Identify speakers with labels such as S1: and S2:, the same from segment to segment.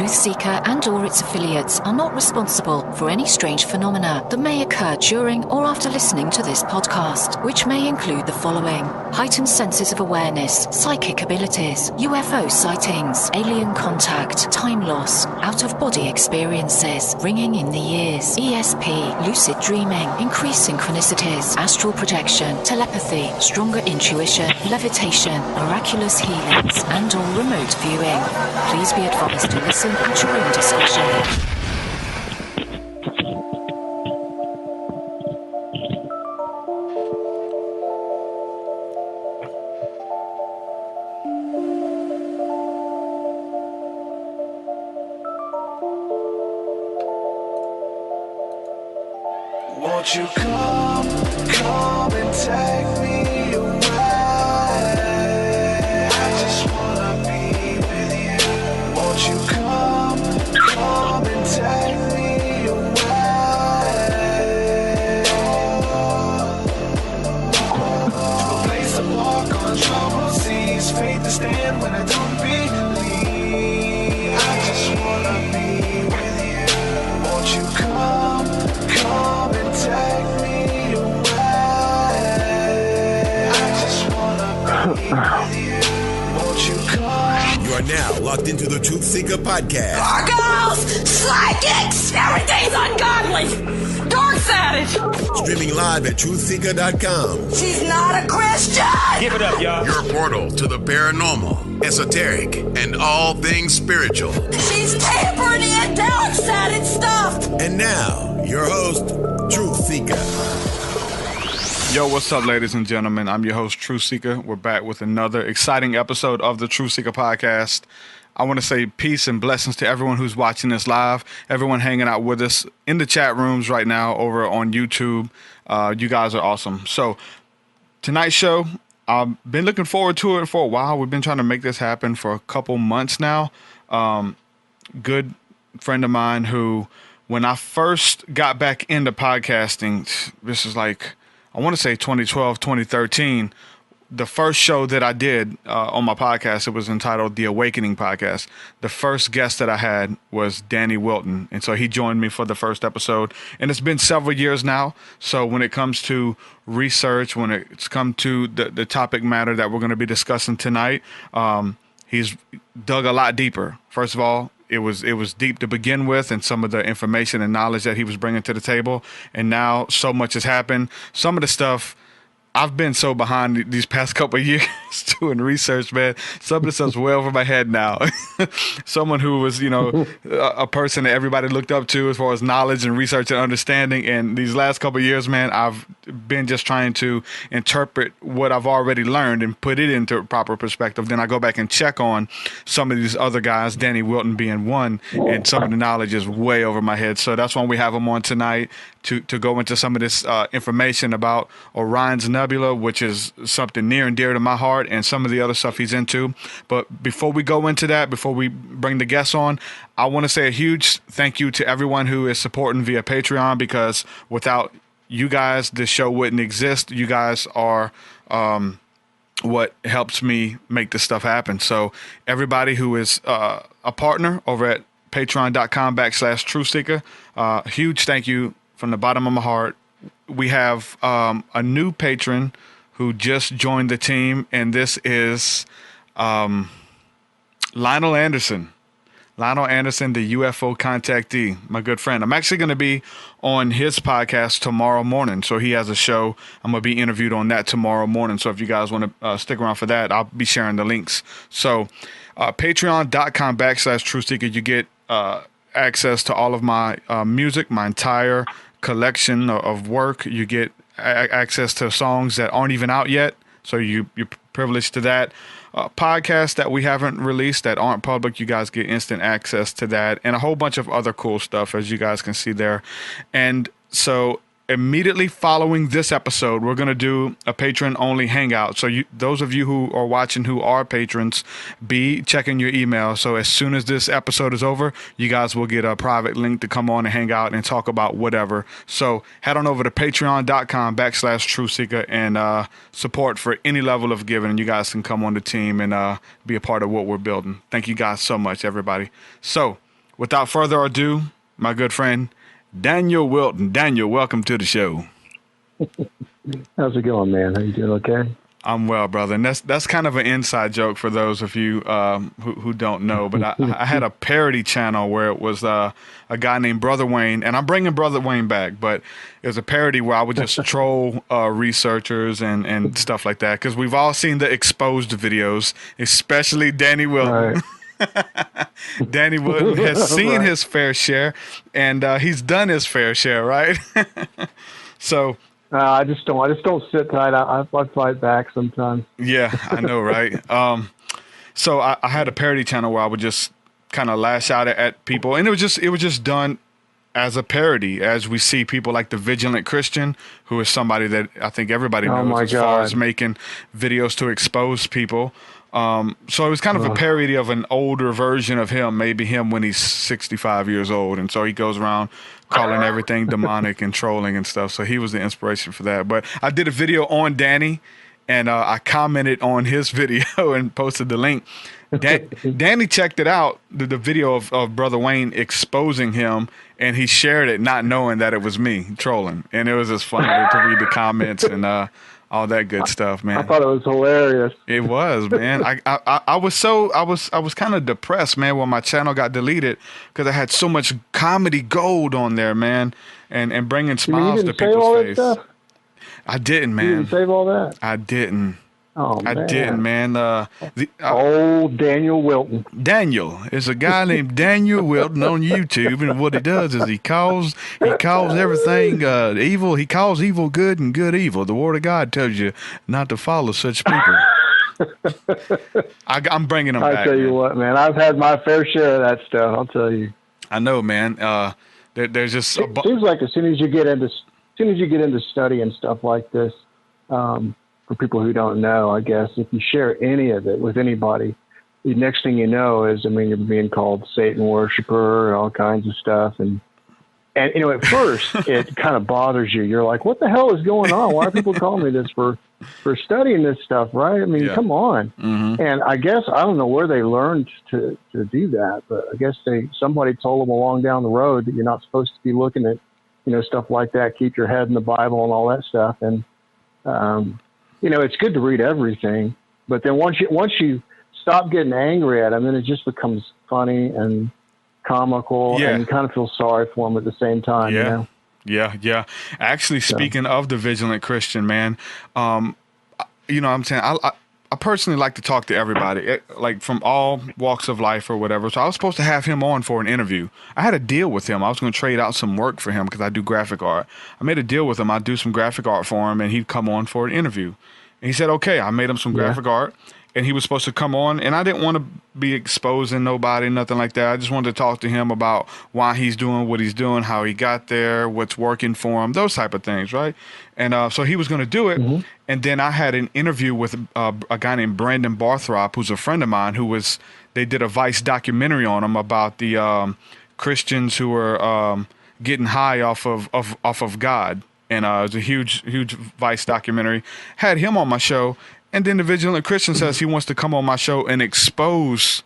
S1: Truth Seeker and/or its affiliates are not responsible for any strange phenomena that may occur during or after listening to this podcast, which may include the following: heightened senses of awareness, psychic abilities, UFO sightings, alien contact, time loss, out-of-body experiences, ringing in the ears, ESP, lucid dreaming, increased synchronicities, astral projection, telepathy, stronger intuition, levitation, miraculous healings, and/or remote viewing. Please be advised to listen at your own discretion.
S2: Won't you come and take me away? I just wanna be with you. Won't you come and take me away? To a place to walk on troubled seas, faith to stand when I don't believe. I just wanna be with you. Won't you come and take me away? I just wanna be with you. Won't you come?
S3: You are now locked into the Truth Seeker podcast.
S4: Gargoyles! Psychics! Everything's ungodly! Dark Savage!
S3: Streaming live at truthseeker.com.
S4: She's not a Christian!
S5: Give it up, y'all.
S3: Your portal to the paranormal, esoteric, and all things spiritual.
S4: She's tampering in dark sided stuff!
S3: And now, your host, Truth Seeker.
S6: Yo, what's up, ladies and gentlemen? I'm your host, Truth Seeker. We're back with another exciting episode of the Truth Seeker podcast. I want to say peace and blessings to everyone who's watching this live, everyone hanging out with us in the chat rooms right now over on YouTube. You guys are awesome. So tonight's show, I've been looking forward to it for a while. We've been trying to make this happen for a couple months now. Good friend of mine who, when I first got back into podcasting, this is like, I want to say 2012, 2013, the first show that I did on my podcast, it was entitled The Awakening Podcast. The first guest that I had was Danny Wilten. And so he joined me for the first episode. And it's been several years now. So when it comes to research, when it's come to the topic matter that we're going to be discussing tonight, he's dug a lot deeper. First of all, it was deep to begin with, and some of the information and knowledge that he was bringing to the table. And now so much has happened. Some of the stuff, I've been so behind these past couple of years doing research, man. Some of the stuff's way over my head now. Someone who was, a person that everybody looked up to as far as knowledge and research and understanding. And these last couple of years, man, I've been just trying to interpret what I've already learned and put it into proper perspective. Then I go back and check on some of these other guys, Danny Wilten being one, and some of the knowledge is way over my head. So that's why we have him on tonight to go into some of this information about Orion's Nebula, which is something near and dear to my heart, and some of the other stuff he's into. But before we go into that, before we bring the guests on, I want to say a huge thank you to everyone who is supporting via Patreon, because without you guys, this show wouldn't exist. You guys are what helps me make this stuff happen. So everybody who is a partner over at patreon.com/truthseeker, huge thank you from the bottom of my heart. We have a new patron who just joined the team, and this is Lionel Anderson. Lionel Anderson, the UFO contactee, my good friend. I'm actually going to be on his podcast tomorrow morning. So he has a show. I'm going to be interviewed on that tomorrow morning. So if you guys want to stick around for that, I'll be sharing the links. So patreon.com/truthseeker, you get access to all of my music, my entire collection of work. You get access to songs that aren't even out yet, so you're privileged to that. Podcasts that we haven't released that aren't public, you guys get instant access to that, and a whole bunch of other cool stuff, as you guys can see there. And so immediately following this episode, we're going to do a patron-only hangout. So those of you who are watching who are patrons, be checking your email. So as soon as this episode is over, you guys will get a private link to come on and hang out and talk about whatever. So head on over to patreon.com/truthseeker and support for any level of giving. And you guys can come on the team and be a part of what we're building. Thank you guys so much, everybody. So without further ado, my good friend, Daniel Wilten. Daniel, welcome to the show.
S5: How's it going, man? How you doing? Okay.
S6: I'm well, brother. And that's kind of an inside joke for those of you who don't know. But I had a parody channel where it was a guy named Brother Wayne, and I'm bringing Brother Wayne back. But it was a parody where I would just troll researchers and stuff like that, because we've all seen the exposed videos, especially Danny Wilton. Right. Danny Wilton has seen his fair share, and he's done his fair share, right? So.
S5: I just don't sit tight. I fight back sometimes.
S6: Yeah, I know, right? So I had a parody channel where I would just kind of lash out at people, and it was just done as a parody, as we see people like the Vigilant Christian, who is somebody that I think everybody knows far as making videos to expose people. So it was kind of a parody of an older version of him, maybe him when he's 65 years old. And so he goes around calling everything demonic and trolling and stuff. So he was the inspiration for that. But I did a video on Danny, and I commented on his video and posted the link. Danny checked it out, the video of Brother Wayne exposing him, and he shared it not knowing that it was me trolling. And it was just funny to read the comments and all that good stuff, man.
S5: I thought it was hilarious.
S6: It was, man. I was kind of depressed, man, when my channel got deleted, because I had so much comedy gold on there, man, and bringing smiles to people's face. I didn't, man.
S5: You didn't save all that?
S6: I didn't.
S5: Oh, man.
S6: I didn't, man.
S5: Old Daniel Wilton.
S6: Daniel is a guy named Daniel Wilton on YouTube, and what he does is he calls everything evil. He calls evil good and good evil. The Word of God tells you not to follow such people. I'm bringing them back.
S5: I tell you what, man. I've had my fair share of that stuff. I'll tell you.
S6: I know, man. There's just
S5: it seems like as soon as you get into studying stuff like this. For people who don't know, I guess, if you share any of it with anybody, the next thing you know is, you're being called Satan worshiper and all kinds of stuff. And at first it kind of bothers you. You're like, what the hell is going on? Why are people calling me this for studying this stuff, right? Come on. Mm-hmm. And I guess, I don't know where they learned to do that, but I guess somebody told them along down the road that you're not supposed to be looking at, stuff like that. Keep your head in the Bible and all that stuff. And, it's good to read everything, but then once you stop getting angry at them, then it just becomes funny and comical, and you kind of feel sorry for them at the same time.
S6: Yeah. Yeah. Actually, speaking of the Vigilant Christian, man, I'm saying I personally like to talk to everybody, like from all walks of life or whatever. So I was supposed to have him on for an interview. I had a deal with him. I was going to trade out some work for him because I do graphic art. I made a deal with him. I'd do some graphic art for him, and he'd come on for an interview. And he said, okay. I made him some graphic art, and he was supposed to come on. And I didn't want to be exposing nobody, nothing like that. I just wanted to talk to him about why he's doing what he's doing, how he got there, what's working for him, those type of things, right? And so he was going to do it. Mm-hmm. And then I had an interview with a guy named Brandon Barthrop, who's a friend of mine, they did a Vice documentary on him about the Christians who were getting high off of God. And it was a huge Vice documentary. Had him on my show. And then the Vigilant Christian says he wants to come on my show and expose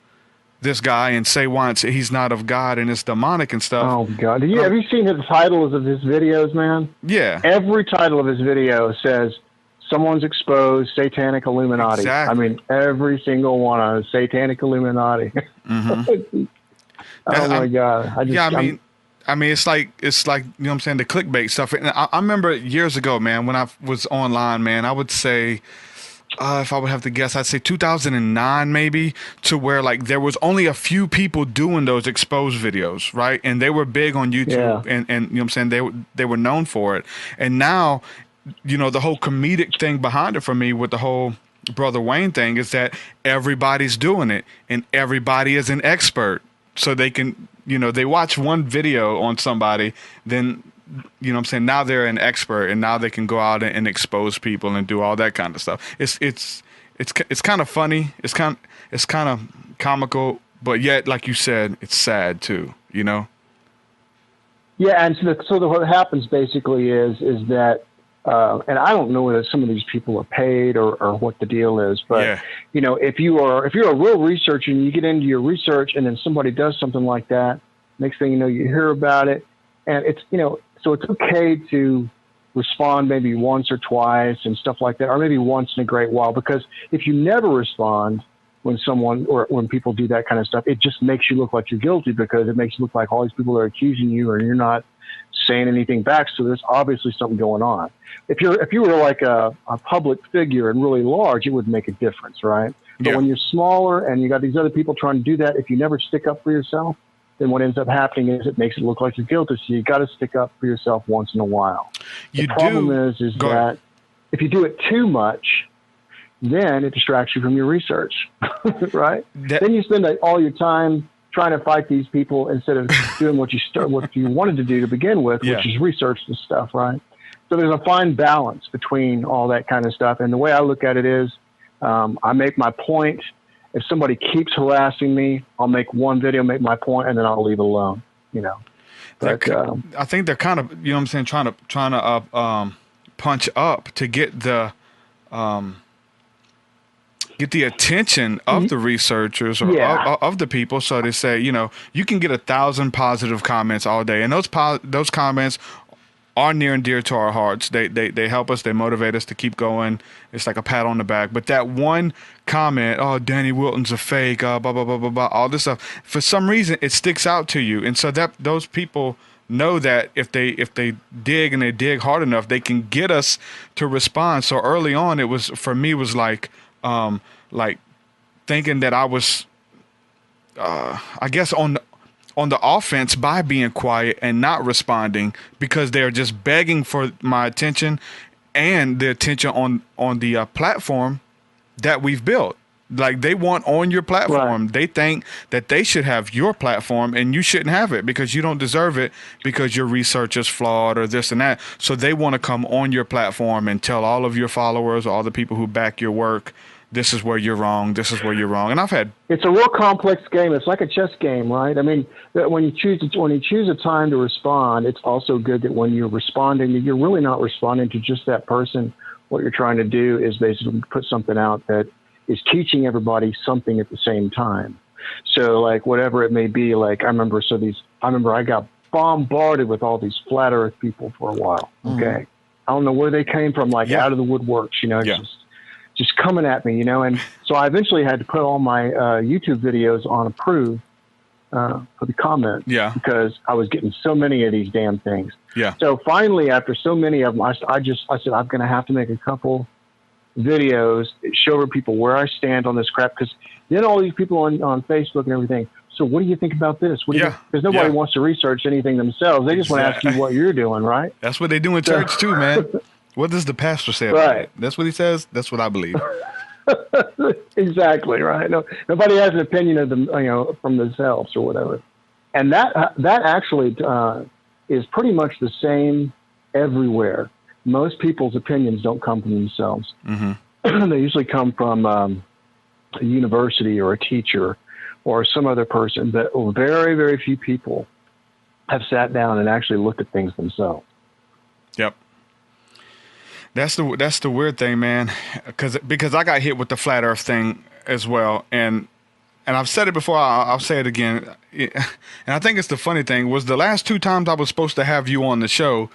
S6: this guy and say why he's not of God and it's demonic and stuff.
S5: Oh, God. Have you seen the titles of his videos, man?
S6: Yeah.
S5: Every title of his video says, someone's exposed, Satanic Illuminati.
S6: Exactly.
S5: Every single one of them, Satanic Illuminati. Mm-hmm. Oh, my God.
S6: It's like, you know what I'm saying, the clickbait stuff. And I remember years ago, man, when I was online, man, I would say, if I would have to guess, I'd say 2009 maybe, to where like there was only a few people doing those exposed videos, right? And they were big on YouTube, and you know what I'm saying, they were known for it. And now, the whole comedic thing behind it for me with the whole Brother Wayne thing is that everybody's doing it, and everybody is an expert. So they can, they watch one video on somebody, then, you know what I'm saying, now they're an expert, and now they can go out and expose people and do all that kind of stuff. It's kind of funny. It's kind of comical, but yet, like you said, it's sad too, Yeah,
S5: and so what happens basically is that, and I don't know whether some of these people are paid or what the deal is, but if you're a real researcher and you get into your research and then somebody does something like that, Next thing you know, you hear about it. And it's, so it's okay to respond maybe once or twice and stuff like that, or maybe once in a great while, because if you never respond when someone or when people do that kind of stuff, it just makes you look like you're guilty, because it makes you look like all these people are accusing you and you're not saying anything back. So there's obviously something going on. If you were like a public figure and really large, it would make a difference, right? But
S6: Yeah.
S5: when you're smaller and you got these other people trying to do that, if you never stick up for yourself, then what ends up happening is it makes it look like you're guilty. So you got to stick up for yourself once in a while. The problem is that if you do it too much, then it distracts you from your research, right? Then you spend all your time trying to fight these people instead of doing what you wanted to do to begin with, which is research this stuff, right? So there's a fine balance between all that kind of stuff. And the way I look at it is, I make my point. If somebody keeps harassing me, I'll make one video, make my point, and then I'll leave it alone. But
S6: I think they're kind of, what I'm saying, trying to punch up to get the attention of the researchers or of the people. So they say, you can get 1,000 positive comments all day, and those comments are near and dear to our hearts. They help us. They motivate us to keep going. It's like a pat on the back. But that one comment, oh, Danny Wilton's a fake, blah, blah, blah, blah, blah, all this stuff, for some reason, it sticks out to you. And so that those people know that if they dig and they dig hard enough, they can get us to respond. So early on, it was, for me, was like thinking that I was, I guess, on the offense by being quiet and not responding, because they're just begging for my attention and the attention on the platform that we've built. Like, they want on your platform. Right. They think that they should have your platform and you shouldn't have it because you don't deserve it because your research is flawed or this and that. So they want to come on your platform and tell all of your followers, all the people who back your work, this is where you're wrong. This is where you're wrong. And
S5: it's a real complex game. It's like a chess game, right? I mean, when you choose a time to respond, it's also good that when you're responding, you're really not responding to just that person. What you're trying to do is basically put something out that is teaching everybody something at the same time. So, like, whatever it may be, like, I remember I got bombarded with all these flat Earth people for a while. Okay, I don't know where they came from, like out of the woodworks, just coming at me, and so I eventually had to put all my YouTube videos on approve for the comments, because I was getting so many of these damn things. Yeah. So finally, after so many of them, I said, I'm going to have to make a couple videos that show people where I stand on this crap, because then all these people on Facebook and everything, so what do you think about this? Because nobody wants to research anything themselves. They just want to ask you what you're doing, right?
S6: That's what they do in church too, man. What does the pastor say about it? That's what he says. That's what I believe.
S5: Exactly, right. Nobody has an opinion of them, from themselves or whatever. And that actually is pretty much the same everywhere. Most people's opinions don't come from themselves. Mm-hmm. They usually come from a university or a teacher or some other person. But very, very few people have sat down and actually looked at things themselves.
S6: Yep. That's the weird thing, man, because I got hit with the flat Earth thing as well, and I've said it before. I'll say it again, and I think it's the funny thing was the last 2 times I was supposed to have you on the show,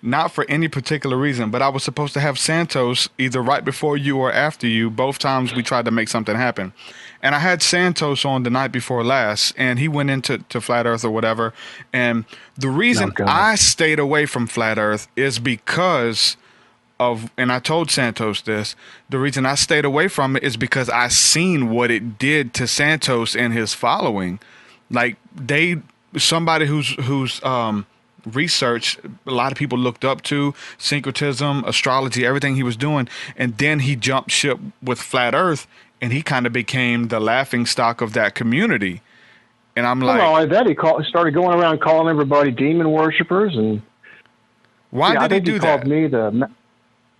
S6: not for any particular reason, but I was supposed to have Santos either right before you or after you. Both times we tried to make something happen, and I had Santos on the night before last, and he went into flat Earth or whatever, and the reason I stayed away from flat Earth is because and I told Santos this, the reason I stayed away from it is because I seen what it did to Santos and his following. Like, somebody who's research a lot of people looked up to, syncretism, astrology, everything he was doing, and then he jumped ship with flat Earth, and he kind of became the laughing stock of that community. And I'm like,
S5: well, I bet he started going around calling everybody demon worshippers, and
S6: why did he do that?
S5: Called me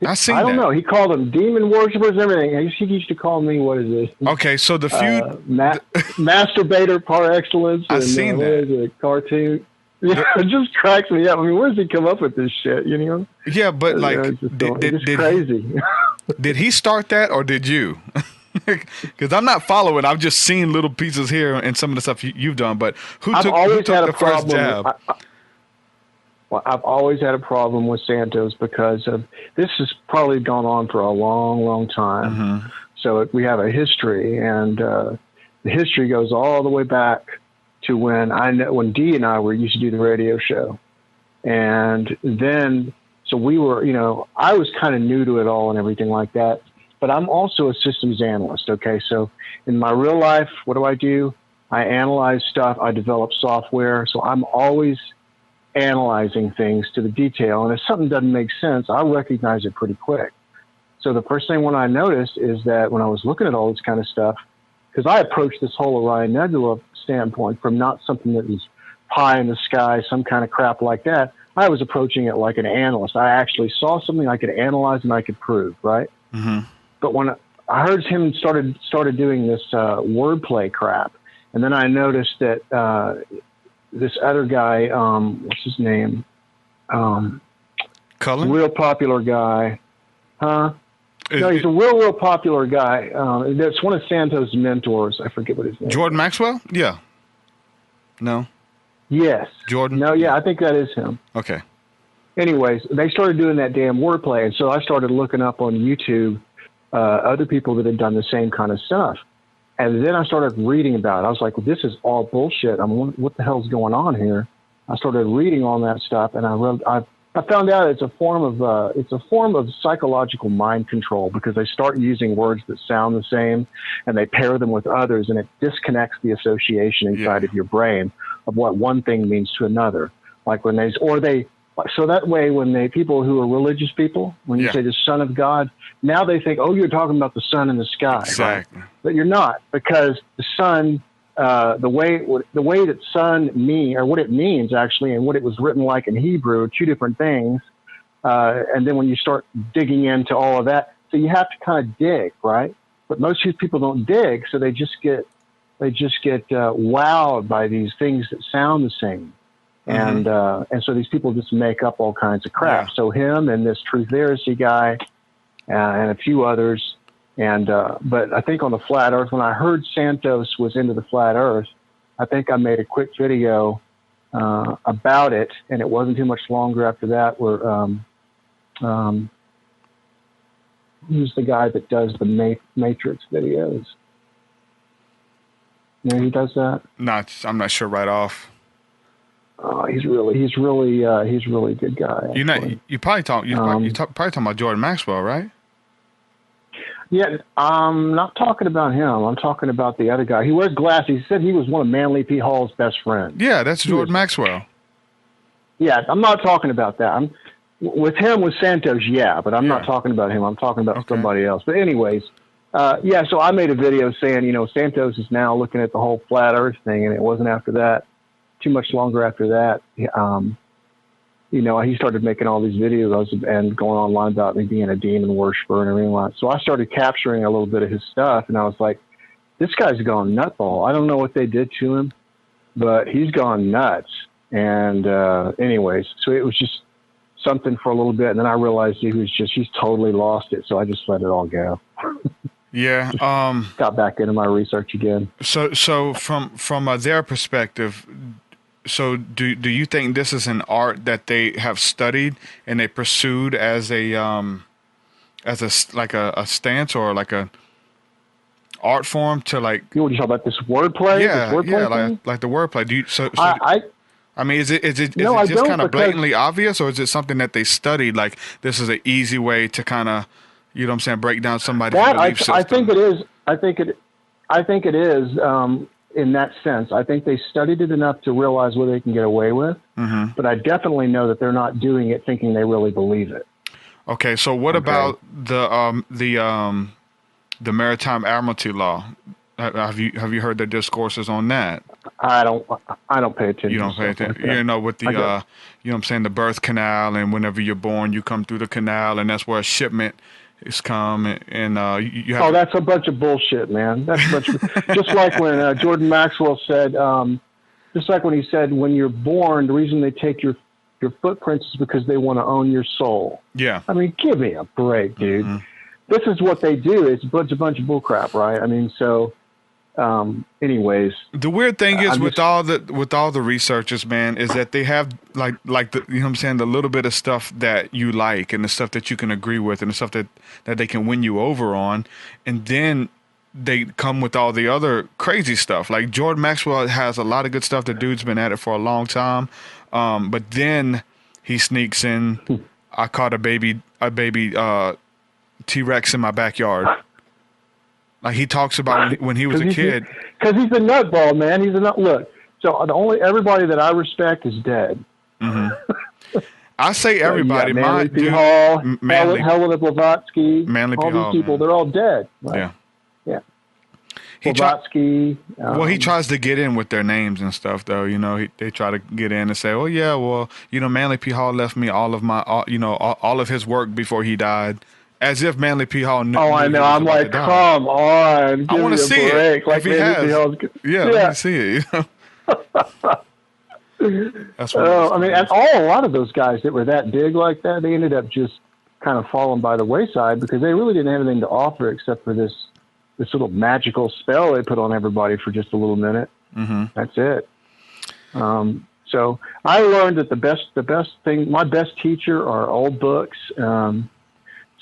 S6: I
S5: don't know. He called them demon worshippers and everything. He used to call me, what is it?
S6: Okay, so the feud...
S5: masturbator par excellence.
S6: I've seen that.
S5: What is it? Cartoon. It just cracks me up. I mean, where does he come up with this shit,
S6: Yeah, but like...
S5: it's crazy.
S6: Did he start that or did you? Because I'm not following. I've just seen little pieces here and some of the stuff you've done. But who
S5: I've
S6: took
S5: always had
S6: the
S5: a
S6: first
S5: problem.
S6: jab?
S5: Well, I've always had a problem with Santos because of this has probably gone on for a long, long time.
S6: Mm-hmm.
S5: So we have a history, and the history goes all the way back to when Dee and I used to do the radio show, and then so we were, I was kind of new to it all and everything like that. But I'm also a systems analyst. Okay, so in my real life, what do? I analyze stuff. I develop software. So I'm always analyzing things to the detail. And if something doesn't make sense, I recognize it pretty quick. So the first thing when I noticed is that when I was looking at all this kind of stuff, because I approached this whole Orion Nebula standpoint from not something that was pie in the sky, some kind of crap like that. I was approaching it like an analyst. I actually saw something I could analyze and I could prove, right?
S6: Mm-hmm.
S5: But when I heard him started doing this wordplay crap, and then I noticed that this other guy, what's his name?
S6: Cullen?
S5: Real popular guy. Huh? No, he's a real popular guy. That's one of Santos' mentors. I forget what his name is.
S6: Jordan Maxwell? Yeah. No?
S5: Yes.
S6: Jordan?
S5: No, yeah, I think that is him.
S6: Okay.
S5: Anyways, they started doing that damn wordplay, and so I started looking up on YouTube other people that had done the same kind of stuff. And then I started reading about it. I was like, well, this is all bullshit. What the hell's going on here? I started reading all that stuff, and I found out it's a form of psychological mind control, because they start using words that sound the same, and they pair them with others, and it disconnects the association inside of your brain of what one thing means to another. Like so that way when people who are religious people, when you say the Son of God, now they think, oh, you're talking about the sun in the sky.
S6: Exactly.
S5: Right? But you're not, because the sun, the way that sun mean, or what it means actually, and what it was written like in Hebrew are two different things. And then when you start digging into all of that, so you have to kind of dig, right? But most people don't dig, so they just get wowed by these things that sound the same. Mm-hmm. And so these people just make up all kinds of crap. Yeah. So him and this Truth Heresy guy and a few others. And but I think on the flat Earth, when I heard Santos was into the flat Earth, I think I made a quick video about it, and it wasn't too much longer after that. Where who's the guy that does the Matrix videos? You know who does that?
S6: I'm not sure right off.
S5: He's really a good guy.
S6: You're probably talking about Jordan Maxwell, right?
S5: Yeah, I'm not talking about him. I'm talking about the other guy. He wears glasses. He said he was one of Manly P. Hall's best friends.
S6: Yeah, that's Jordan Maxwell.
S5: Yeah, I'm not talking about that. With Santos, yeah, but I'm not talking about him. I'm talking about somebody else. But anyways, so I made a video saying, Santos is now looking at the whole flat Earth thing, and it wasn't after that. Too much longer after that, he started making all these videos and going online about me being a demon worshiper and everything like that. So I started capturing a little bit of his stuff, and I was like, this guy's gone nutball. I don't know what they did to him, but he's gone nuts. And anyways, so it was just something for a little bit, and then I realized he's totally lost it, so I just let it all go.
S6: Yeah.
S5: Got back into my research again.
S6: So from their perspective, so do you think this is an art that they have studied and they pursued as a stance or like a art form to like?
S5: What are you talking about? This wordplay?
S6: Like the wordplay. Do you? I mean, is it just kind of blatantly obvious, or is it something that they studied? Like this is an easy way to kind of, you know what I'm saying, break down somebody's belief system.
S5: I think it is. I think it is. In that sense, I think they studied it enough to realize what they can get away with. Mm-hmm. But I definitely know that they're not doing it thinking they really believe it.
S6: Okay, so what about the Maritime Admiralty Law? Have you heard their discourses on that?
S5: I don't pay attention.
S6: You don't pay attention. With the you know what I'm saying, the birth canal, and whenever you're born, you come through the canal, and that's where a shipment is come, and you have.
S5: Oh, that's a bunch of bullshit, man. That's a bunch of, just like when Jordan Maxwell said, just like when he said, when you're born, the reason they take your footprints is because they want to own your soul.
S6: Yeah.
S5: I mean, give me a break, dude. Mm-hmm. this is what they do. It's a bunch of bullcrap, right? I mean, so. Anyways,
S6: the weird thing is with all the researchers, man, is that they have like the, you know what I'm saying, the little bit of stuff that you like and the stuff that you can agree with and the stuff that they can win you over on, and then they come with all the other crazy stuff. Like Jordan Maxwell has a lot of good stuff. The dude's been at it for a long time, but then he sneaks in. I caught a baby T-Rex in my backyard. Like he talks about when he was a kid.
S5: Because he's a nutball, man. He's a nut. Look, so everybody that I respect is dead.
S6: Mm-hmm. I say everybody.
S5: Manly P. Hall, Helena Blavatsky,
S6: Manly P.
S5: all
S6: Hall,
S5: these people, they're all dead. Right? Yeah. Blavatsky.
S6: He tries to get in with their names and stuff, though. You know, they try to get in and say, "Oh yeah, well, you know, Manly P. Hall left me all of his work before he died." As if Manly P. Hall knew.
S5: Oh, I know. I'm like, come on.
S6: I want to see it.
S5: Like
S6: if he has. Let me see it. You know? That's what
S5: I mean, and a lot of those guys that were that big like that, they ended up just kind of falling by the wayside because they really didn't have anything to offer except for this little magical spell they put on everybody for just a little minute.
S6: Mm-hmm.
S5: That's it. So I learned that the best thing, my best teacher are old books.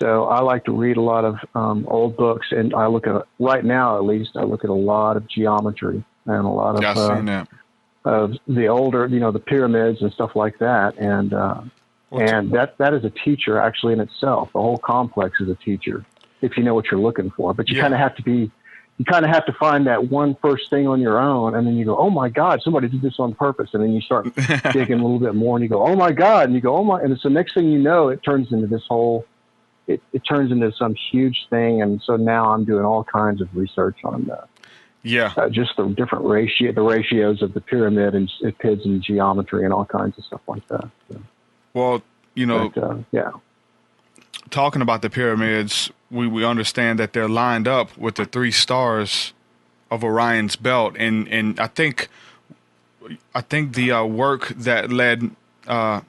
S5: So I like to read a lot of old books, and I look at, right now at least, I look at a lot of geometry and a lot of the older, you know, the pyramids and stuff like that. And that is a teacher actually in itself. The whole complex is a teacher if you know what you're looking for. But you kind of have to find that one first thing on your own, and then you go, oh my God, somebody did this on purpose. And then you start digging a little bit more, and you go, oh my God, and you go, oh my, and so next thing you know, it turns into this whole. It turns into some huge thing, and so now I'm doing all kinds of research on just the different ratios of the pyramid and PIDs and geometry and all kinds of stuff like that. So,
S6: well, you know, talking about the pyramids, we understand that they're lined up with the 3 stars of Orion's belt, and I think the work that led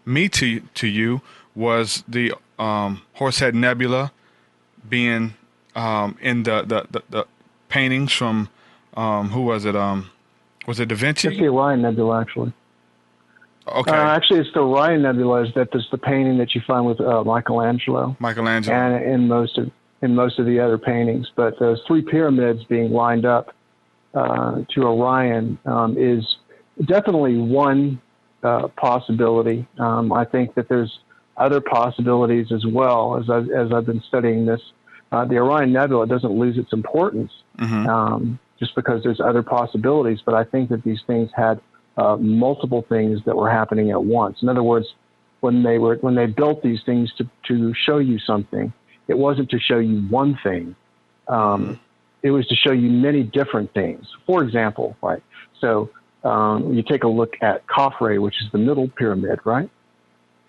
S6: me to you was the Horsehead Nebula being in the paintings from who was it? Was it Da Vinci?
S5: It's the Orion Nebula, actually.
S6: Okay.
S5: Actually, it's the Orion Nebula. That's the painting that you find with Michelangelo. And in most of the other paintings, but those 3 pyramids being lined up to Orion is definitely one possibility. I think that there's other possibilities as well. As I've been studying this, the Orion Nebula doesn't lose its importance just because there's other possibilities. But I think that these things had multiple things that were happening at once. In other words, when they built these things to show you something, it wasn't to show you one thing. It was to show you many different things. For example, right? So you take a look at Khafre, which is the middle pyramid, right?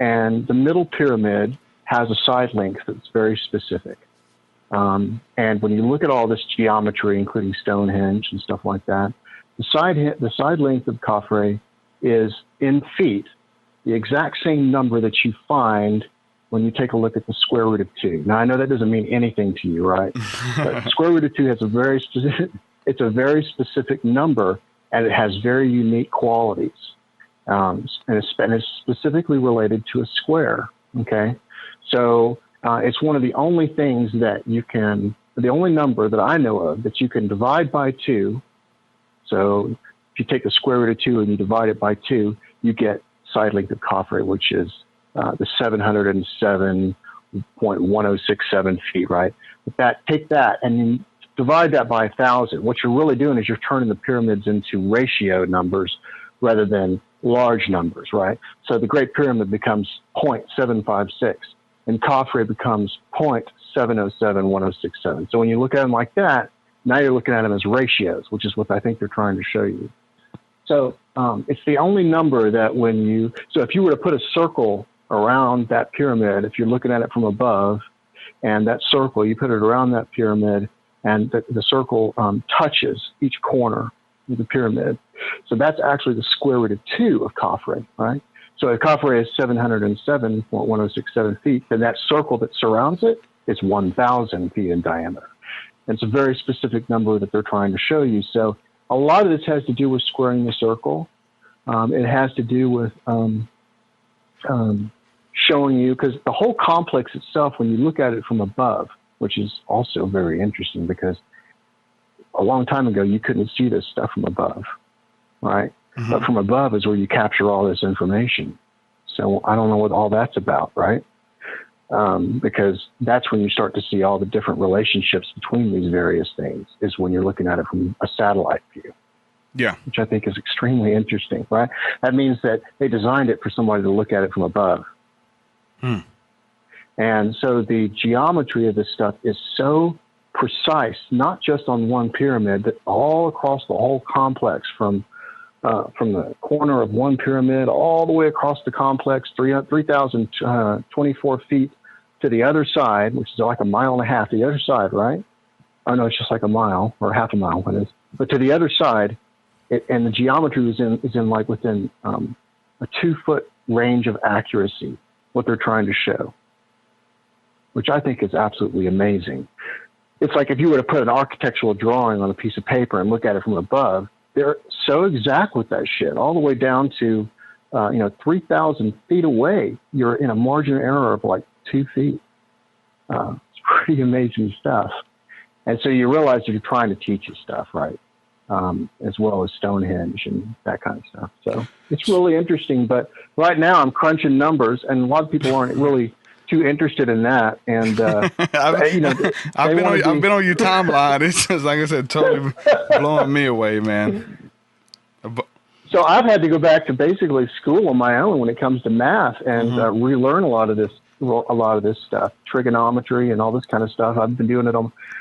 S5: And the middle pyramid has a side length that's very specific. And when you look at all this geometry, including Stonehenge and stuff like that, the side length of Khafre is in feet, the exact same number that you find when you take a look at the square root of 2. Now, I know that doesn't mean anything to you, right? But square root of 2 has a very specific number, and it has very unique qualities. And it's specifically related to a square. Okay. So, it's one of the only things that the only number that I know of that you can divide by 2. So if you take the square root of 2 and you divide it by 2, you get side length of Khafre, which is, the 707.1067 feet, right? Take that and you divide that by 1,000. What you're really doing is you're turning the pyramids into ratio numbers rather than large numbers, right? So the Great Pyramid becomes 0.756 and Khafre becomes 0.7071067. So when you look at them like that, now you're looking at them as ratios, which is what I think they're trying to show you. So it's the only number that so if you were to put a circle around that pyramid, if you're looking at it from above, and that circle, you put it around that pyramid, and the circle touches each corner of the pyramid. So that's actually the square root of 2 of Khafre, right? So if Khafre is 707.1067 feet, then that circle that surrounds it is 1,000 feet in diameter. And it's a very specific number that they're trying to show you. So a lot of this has to do with squaring the circle. It has to do with showing you, because the whole complex itself, when you look at it from above, which is also very interesting because a long time ago, you couldn't see this stuff from above, right? Mm-hmm. But from above is where you capture all this information. So I don't know what all that's about, right? Because that's when you start to see all the different relationships between these various things, is when you're looking at it from a satellite view.
S6: Yeah.
S5: Which I think is extremely interesting, right? That means that they designed it for somebody to look at it from above. And so the geometry of this stuff is so precise, not just on one pyramid, but all across the whole complex, from the corner of one pyramid all the way across the complex, 3,024 feet to the other side, which is like a mile and a half, the other side, right? Oh, no, it's just like a mile or half a mile, what it is. But to the other side, and the geometry is in like within a 2-foot range of accuracy, what they're trying to show, which I think is absolutely amazing. It's like if you were to put an architectural drawing on a piece of paper and look at it from above, they're so exact with that shit, all the way down to, 3,000 feet away, you're in a margin of error of like 2 feet. It's pretty amazing stuff. And so you realize that you're trying to teach you stuff, right? As well as Stonehenge and that kind of stuff. So it's really interesting. But right now I'm crunching numbers, and a lot of people aren't really too interested in that. And
S6: I've been on your timeline. It's just, like I said, totally blowing me away, man.
S5: So I've had to go back to basically school on my own when it comes to math and relearn a lot of this stuff, trigonometry and all this kind of stuff. I've been doing it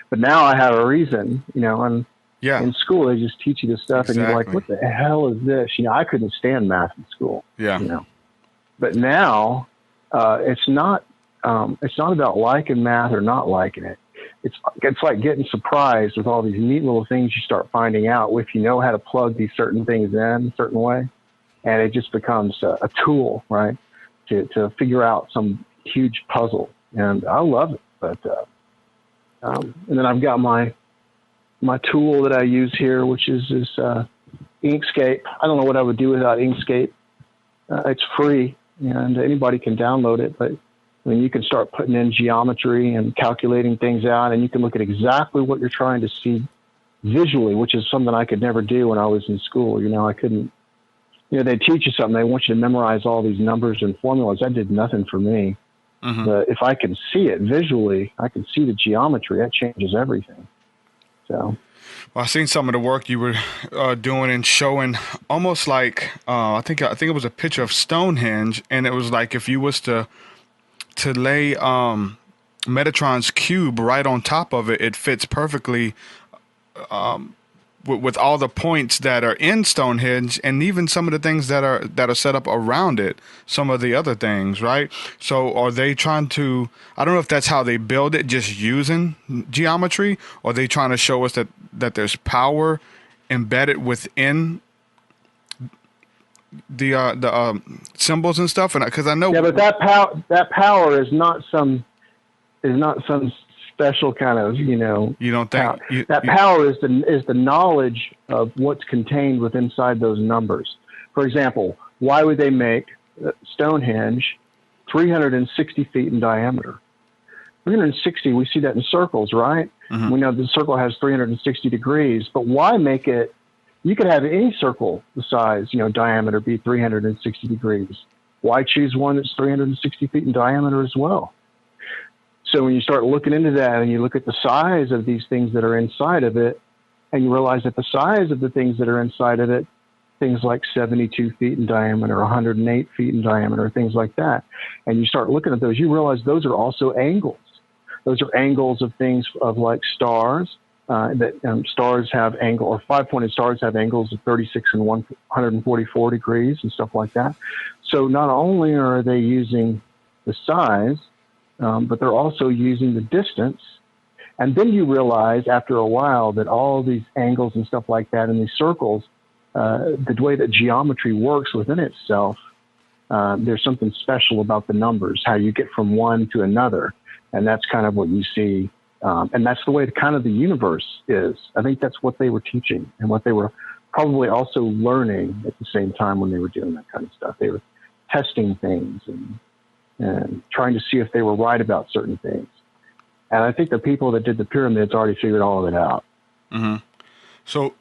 S5: but now I have a reason, and in school they just teach you this stuff, and you're like, what the hell is this? I couldn't stand math in school. But now it's not about liking math or not liking it. It's like getting surprised with all these neat little things you start finding out if you know how to plug these certain things in a certain way, and it just becomes a tool, right, to figure out some huge puzzle. And I love it. But and then I've got my tool that I use here, which is this Inkscape. I don't know what I would do without Inkscape. It's free, and anybody can download it, but you can start putting in geometry and calculating things out, and you can look at exactly what you're trying to see visually, which is something I could never do when I was in school. I couldn't, they teach you something. They want you to memorize all these numbers and formulas. That did nothing for me. But if I can see it visually, I can see the geometry. That changes everything. So,
S6: well, I seen some of the work you were doing and showing, almost like I think it was a picture of Stonehenge, and it was like if you was to lay Metatron's cube right on top of it, it fits perfectly with all the points that are in Stonehenge, and even some of the things that are set up around it, some of the other things, right? So are they trying to, I don't know if that's how they build it, just using geometry, or are they trying to show us that there's power embedded within the symbols and stuff? And because I know,
S5: but that power is not some special kind of, you don't think power is the knowledge of what's contained within inside those numbers. For example, why would they make Stonehenge 360 feet in diameter? 360, we see that in circles, right? We know the circle has 360 degrees, but why make it? You could have any circle the size, diameter be 360 degrees. Why choose one that's 360 feet in diameter as well? So when you start looking into that and you look at the size of these things that are inside of it, and you realize that the size of the things that are inside of it, things like 72 feet in diameter, 108 feet in diameter, things like that, and you start looking at those, you realize those are also angles. Those are angles of things of like stars, that stars have angle, or 5-pointed stars have angles of 36 and 144 degrees and stuff like that. So not only are they using the size, but they're also using the distance. And then you realize after a while that all these angles and stuff like that in these circles, the way that geometry works within itself, there's something special about the numbers, how you get from one to another. And that's kind of what you see. And that's the way kind of the universe is. I think that's what they were teaching and what they were probably also learning at the same time when they were doing that kind of stuff. They were testing things and trying to see if they were right about certain things. And I think the people that did the pyramids already figured all of it out.
S6: Mm-hmm. So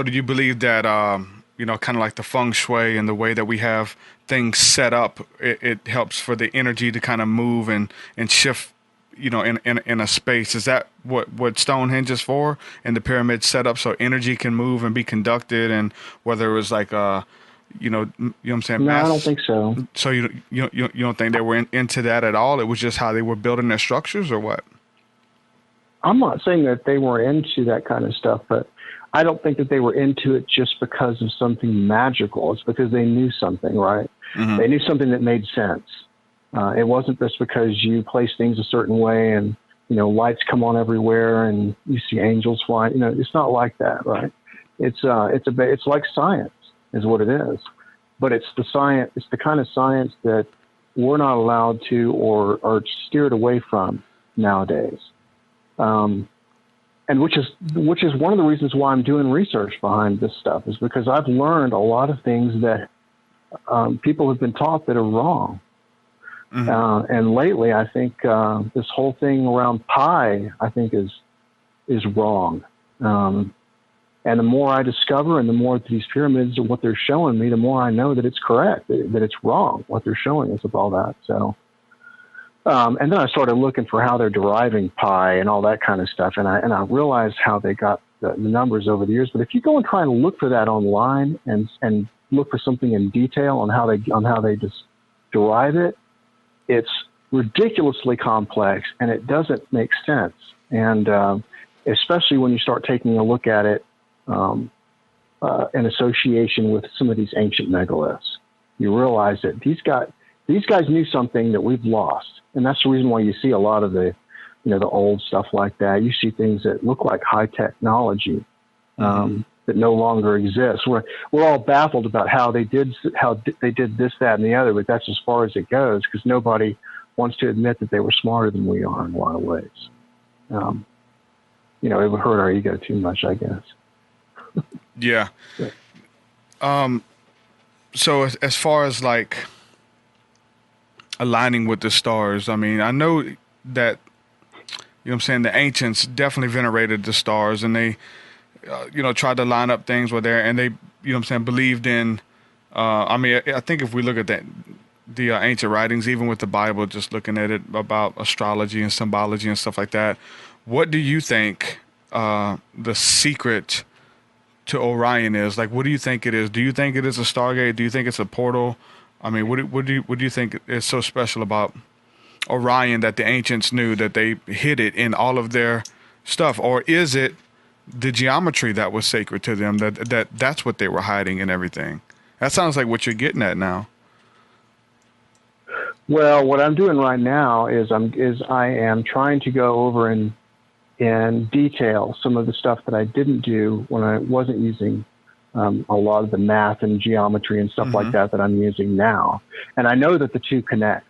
S6: do you believe that, kind of like the feng shui and the way that we have things set up, it helps for the energy to kind of move and shift, in a space? Is that what Stonehenge is for, and the pyramid set up so energy can move and be conducted? And whether it was like, you know what I'm saying?
S5: No, I don't think so.
S6: So you don't think they were into that at all? It was just how they were building their structures, or what?
S5: I'm not saying that they were into that kind of stuff, but I don't think that they were into it just because of something magical. It's because they knew something, right? Mm-hmm. They knew something that made sense. It wasn't just because you place things a certain way and, lights come on everywhere and you see angels flying. It's not like that, right? It's like science is what it is. But it's the kind of science that we're not allowed to or are steered away from nowadays. And which is one of the reasons why I'm doing research behind this stuff, is because I've learned a lot of things that people have been taught that are wrong. Mm-hmm. And lately, I think this whole thing around pi, I think, is wrong. And the more I discover, and the more these pyramids and what they're showing me, the more I know that it's correct, that it's wrong what they're showing us with all that. So. And then I started looking for how they're deriving pi and all that kind of stuff, and I realized how they got the numbers over the years. But if you go and try and look for that online and look for something in detail on how they just derive it, it's ridiculously complex and it doesn't make sense. And especially when you start taking a look at it in association with some of these ancient megaliths, you realize that these guys knew something that we've lost. And that's the reason why you see a lot of the old stuff like that. You see things that look like high technology that no longer exists. We're all baffled about how they did this, that, and the other, but that's as far as it goes, because nobody wants to admit that they were smarter than we are in a lot of ways. It would hurt our ego too much, I guess.
S6: Yeah. So as far as like aligning with the stars, I mean, I know that, the ancients definitely venerated the stars, and they, tried to line up things with there, and they, believed in, I think if we look at the ancient writings, even with the Bible, just looking at it about astrology and symbology and stuff like that, what do you think the secret to Orion is? Like, what do you think it is? Do you think it is a stargate? Do you think it's a portal? I mean, what do you think is so special about Orion that the ancients knew that they hid it in all of their stuff? Or is it the geometry that was sacred to them, that's what they were hiding and everything? That sounds like what you're getting at now.
S5: Well, what I'm doing right now is I am trying to go over in detail some of the stuff that I didn't do when I wasn't using a lot of the math and geometry and stuff like that I'm using now. And I know that the two connect,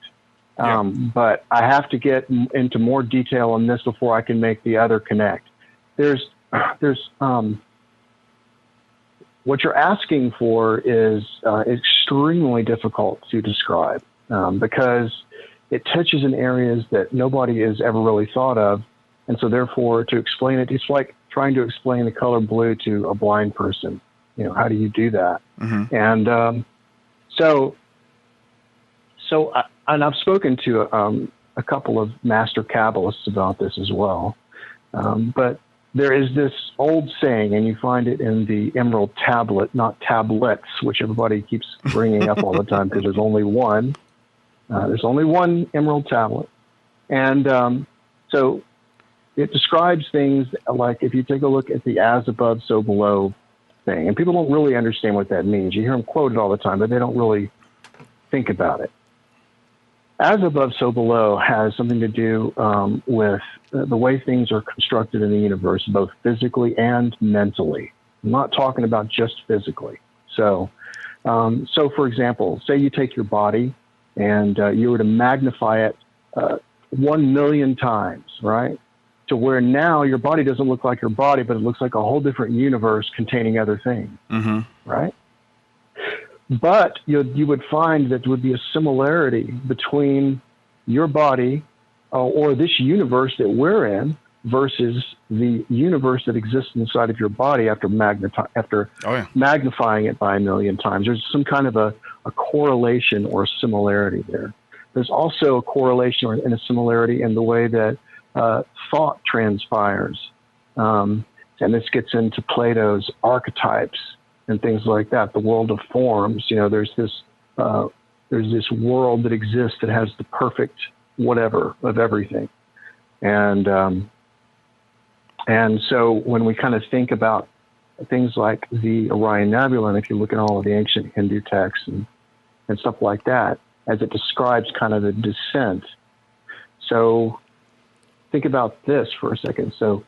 S5: but I have to get into more detail on this before I can make the other connect. There's what you're asking for is extremely difficult to describe because it touches in areas that nobody has ever really thought of. And so therefore, to explain it, it's like trying to explain the color blue to a blind person. How do you do that? Mm-hmm. And and I've spoken to a couple of master Kabbalists about this as well. But there is this old saying, and you find it in the Emerald Tablet, not tablets, which everybody keeps bringing up all the time because there's only one. There's only one Emerald Tablet. And so it describes things like, if you take a look at the as above, so below thing, and people don't really understand what that means. You hear them quoted all the time, but they don't really think about it. As above, so below has something to do with the way things are constructed in the universe, both physically and mentally. I'm not talking about just physically. So for example, say you take your body and you were to magnify it 1 million times, right? To where now your body doesn't look like your body, but it looks like a whole different universe containing other things, right? But you would find that there would be a similarity between your body or this universe that we're in versus the universe that exists inside of your body after magnifying it by 1 million times. There's some kind of a correlation or a similarity there. There's also a correlation and a similarity in the way that thought transpires. And this gets into Plato's archetypes and things like that, the world of forms. There's this world that exists that has the perfect whatever of everything. And so when we kind of think about things like the Orion Nebula, and if you look at all of the ancient Hindu texts and stuff like that, as it describes kind of the descent. So think about this for a second. So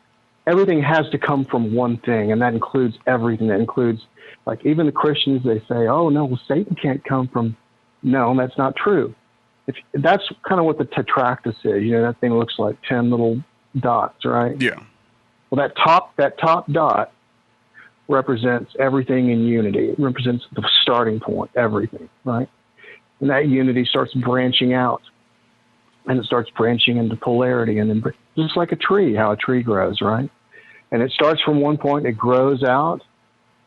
S5: everything has to come from one thing, and that includes everything. That includes, like, even the Christians, they say, oh, no, well, Satan can't come from... No, that's not true. That's kind of what the tetractys is. That thing looks like 10 little dots, right?
S6: Yeah.
S5: Well, that top dot represents everything in unity. It represents the starting point, everything, right? And that unity starts branching out, and it starts branching into polarity, and then just like a tree, how a tree grows, right? And it starts from one point, it grows out,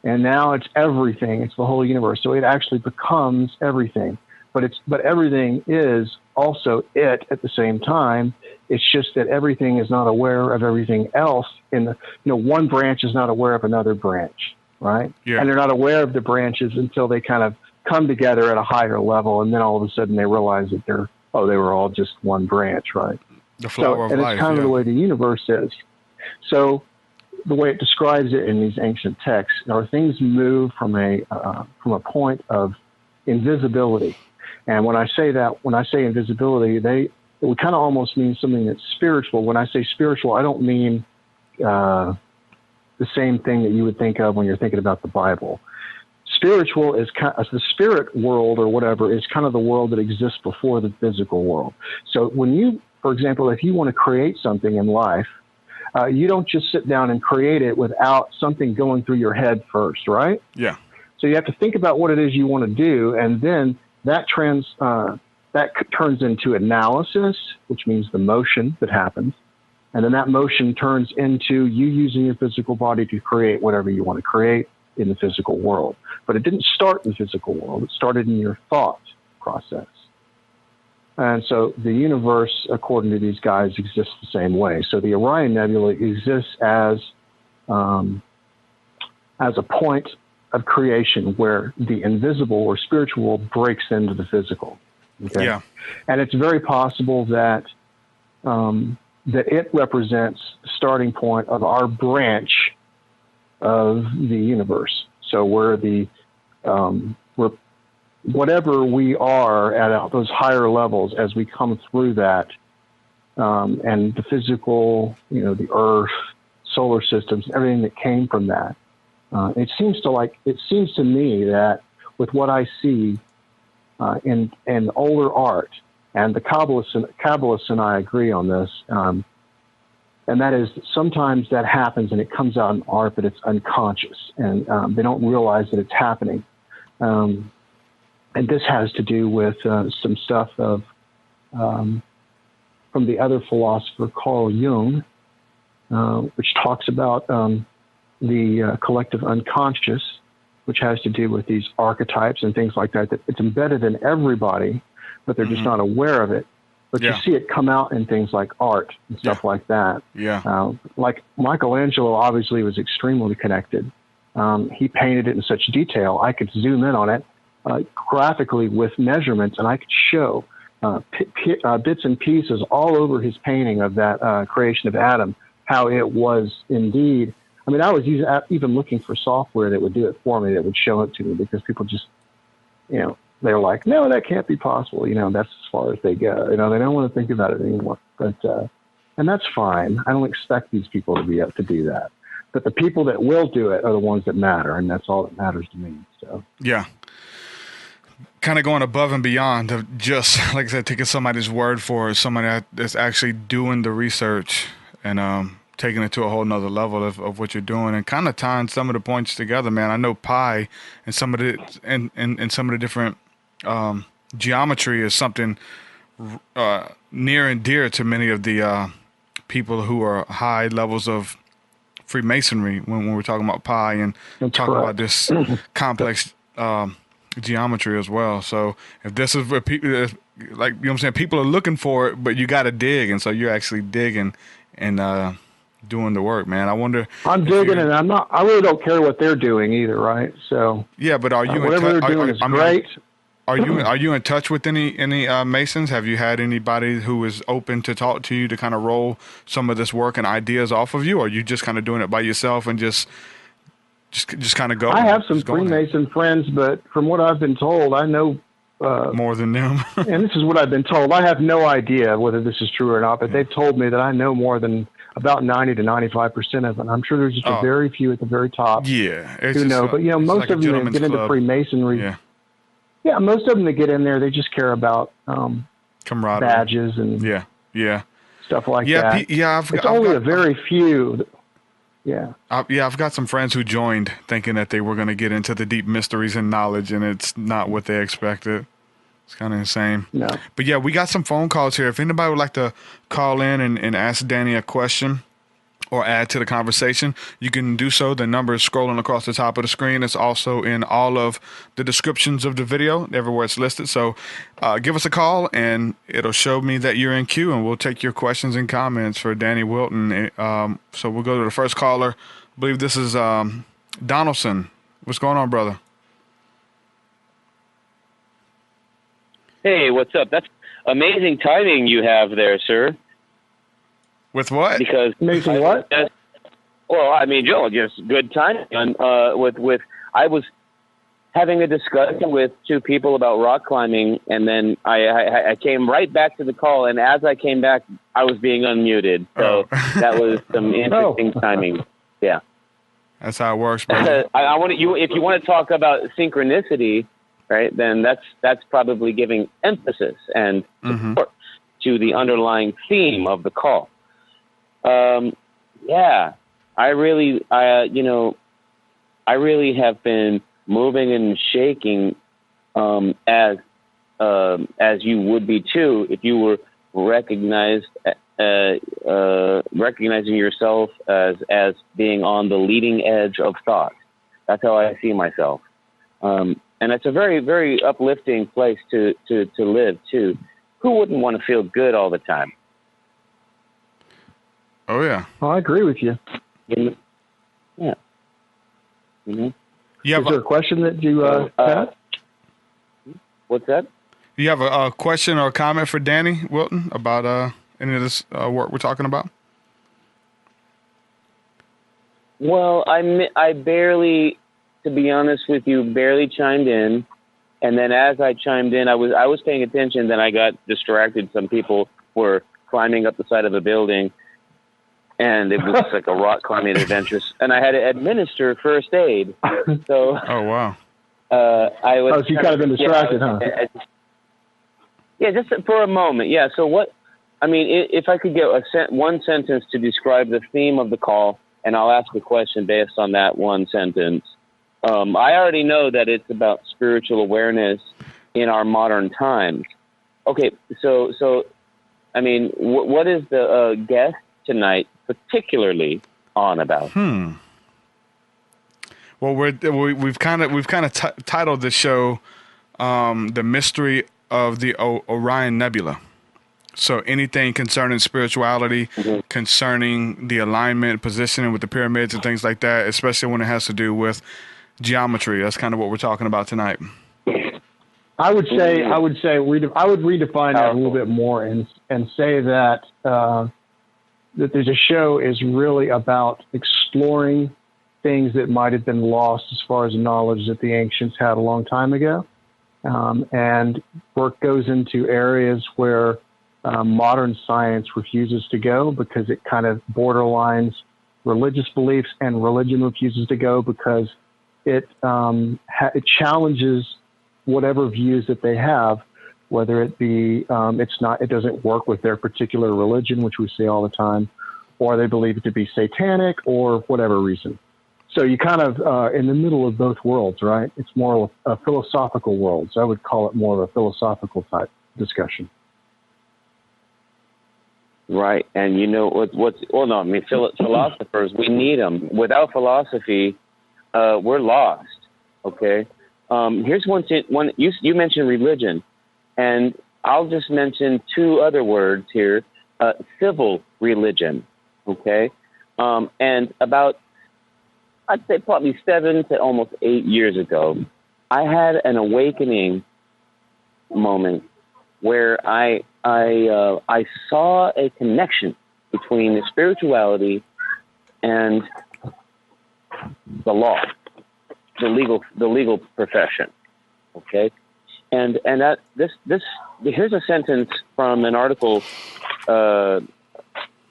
S5: and now it's everything. It's the whole universe. So it actually becomes everything. But everything is also it at the same time. It's just that everything is not aware of everything else. One branch is not aware of another branch, right?
S6: Yeah.
S5: And they're not aware of the branches until they kind of come together at a higher level, and then all of a sudden they realize that they were all just one branch, right?
S6: The flower of life.
S5: And it's kind of the way the universe is. So the way it describes it in these ancient texts are things move from a point of invisibility. And when I say invisibility, it would kind of almost mean something that's spiritual. When I say spiritual, I don't mean the same thing that you would think of when you're thinking about the Bible. Spiritual is the spirit world or whatever is kind of the world that exists before the physical world. So for example, if you want to create something in life, you don't just sit down and create it without something going through your head first, right?
S6: Yeah.
S5: So you have to think about what it is you want to do, and then that turns into analysis, which means the motion that happens. And then that motion turns into you using your physical body to create whatever you want to create in the physical world. But it didn't start in the physical world. It started in your thought process. And so the universe, according to these guys, exists the same way. So the Orion Nebula exists as a point of creation where the invisible or spiritual breaks into the physical. Okay?
S6: Yeah.
S5: And it's very possible that it represents the starting point of our branch of the universe. So we're whatever we are at those higher levels as we come through that, and the physical, the Earth, solar systems, everything that came from that. It seems to me that with what I see in older art, and the Kabbalists and I agree on this, and that is sometimes that happens and it comes out in art, but it's unconscious, and they don't realize that it's happening. And this has to do with some stuff from the other philosopher, Carl Jung, which talks about the collective unconscious, which has to do with these archetypes and things like that, that it's embedded in everybody, but they're just not aware of it. But you see it come out in things like art and stuff like that.
S6: Yeah.
S5: Like Michelangelo obviously was extremely connected. He painted it in such detail. I could zoom in on it graphically with measurements, and I could show bits and pieces all over his painting of that creation of Adam, how it was indeed. I mean, I was even looking for software that would do it for me, that would show it to me, because people just, they're like, no, that can't be possible. That's as far as they go. They don't want to think about it anymore. But and that's fine. I don't expect these people to be able to do that. But the people that will do it are the ones that matter, and that's all that matters to me. So
S6: yeah. kind of going above and beyond of just, like I said, taking somebody's word for it, somebody that's actually doing the research and taking it to a whole nother level of what you're doing and kind of tying some of the points together, man. I know pi and some of the and some of the different geometry is something near and dear to many of the people who are high levels of Freemasonry when we're talking about pi and talking about this complex geometry as well. So if this is what people, like, you know what I'm saying, people are looking for it, but you got to dig, and so you're actually digging and doing the work, man. I wonder. I'm
S5: digging, and I'm not. I really don't care what they're doing either, right? So
S6: yeah, but are you
S5: whatever they're doing is great.
S6: Are you in touch with any Masons? Have you had anybody who is open to talk to you to kind of roll some of this work and ideas off of you, or are you just kind of doing it by yourself and just kind of go?
S5: I have some Freemason friends, but from what I've been told, I know
S6: more than them.
S5: And this is what I've been told. I have no idea whether this is true or not, but they've told me that I know more than about 90 to 95% of it. I'm sure there's just a very few at the very top.
S6: Yeah,
S5: who know. But most of them that get into Freemasonry.
S6: Yeah.
S5: Yeah, most of them that get in there, they just care about
S6: camaraderie,
S5: badges, and
S6: that.
S5: stuff like that. It's only a very few.
S6: I've got some friends who joined thinking that they were going to get into the deep mysteries and knowledge, and it's not what they expected. It's kind of insane.
S5: No.
S6: But yeah, we got some phone calls here. If anybody would like to call in and ask Danny a question or add to the conversation, you can do so. The number is scrolling across the top of the screen. It's also in all of the descriptions of the video, everywhere it's listed. So give us a call, and it'll show me that you're in queue, and we'll take your questions and comments for Danny Wilten. So we'll go to the first caller. I believe this is Donaldson. What's going on, brother?
S7: Hey, what's up? That's amazing timing you have there, sir.
S6: With what?
S7: Because
S5: amazing what?
S7: Well, I mean, Joe, just good timing. With I was having a discussion with two people about rock climbing, and then I came right back to the call, and as I came back, I was being unmuted. So that was some interesting timing. Yeah,
S6: that's how it works. Brother.
S7: I want you if you want to talk about synchronicity, right? Then that's probably giving emphasis and support to the underlying theme of the call. I really have been moving and shaking, as you would be too, if you were recognizing yourself as being on the leading edge of thought. That's how I see myself. And it's a very, very uplifting place to live too. Who wouldn't want to feel good all the time?
S6: Oh, yeah.
S5: Well, I agree with you.
S7: Yeah. Mm-hmm.
S6: Is
S5: there a question that you have?
S7: What's that?
S6: Do you have a question or a comment for Danny Wilten about any of this work we're talking about?
S7: Well, I barely, to be honest with you, barely chimed in. And then as I chimed in, I was paying attention, then I got distracted. Some people were climbing up the side of a building, and it was like a rock climbing adventure, and I had to administer first aid. So,
S6: oh wow,
S7: I was.
S5: Oh, so you kind of been distracted, huh?
S7: Yeah, just for a moment. Yeah. So what? I mean, if I could get one sentence to describe the theme of the call, and I'll ask a question based on that one sentence. I already know that it's about spiritual awareness in our modern times. Okay, so I mean, what is the guest tonight particularly on about?
S6: Well, we've kind of titled the show "The Mystery of the Orion Nebula." So anything concerning spirituality, concerning the alignment, positioning with the pyramids and things like that, especially when it has to do with geometry. That's kind of what we're talking about tonight.
S5: I would redefine that a little bit more and say that that there's a show is really about exploring things that might have been lost as far as knowledge that the ancients had a long time ago, and work goes into areas where modern science refuses to go because it kind of borderlines religious beliefs, and religion refuses to go because it challenges whatever views that they have, whether it be it doesn't work with their particular religion, which we say all the time, or they believe it to be satanic, or whatever reason. So you kind of in the middle of both worlds, right? It's more a philosophical world. So I would call it more of a philosophical type discussion.
S7: Right. And you know philosophers, we need them. Without philosophy, we're lost. Okay. Here's one. You mentioned religion, and I'll just mention two other words here. Civil religion. Okay. And about, I'd say probably 7 to almost 8 years ago, I had an awakening moment where I saw a connection between the spirituality and the law, the legal profession. Okay, and that this here's a sentence from an article, the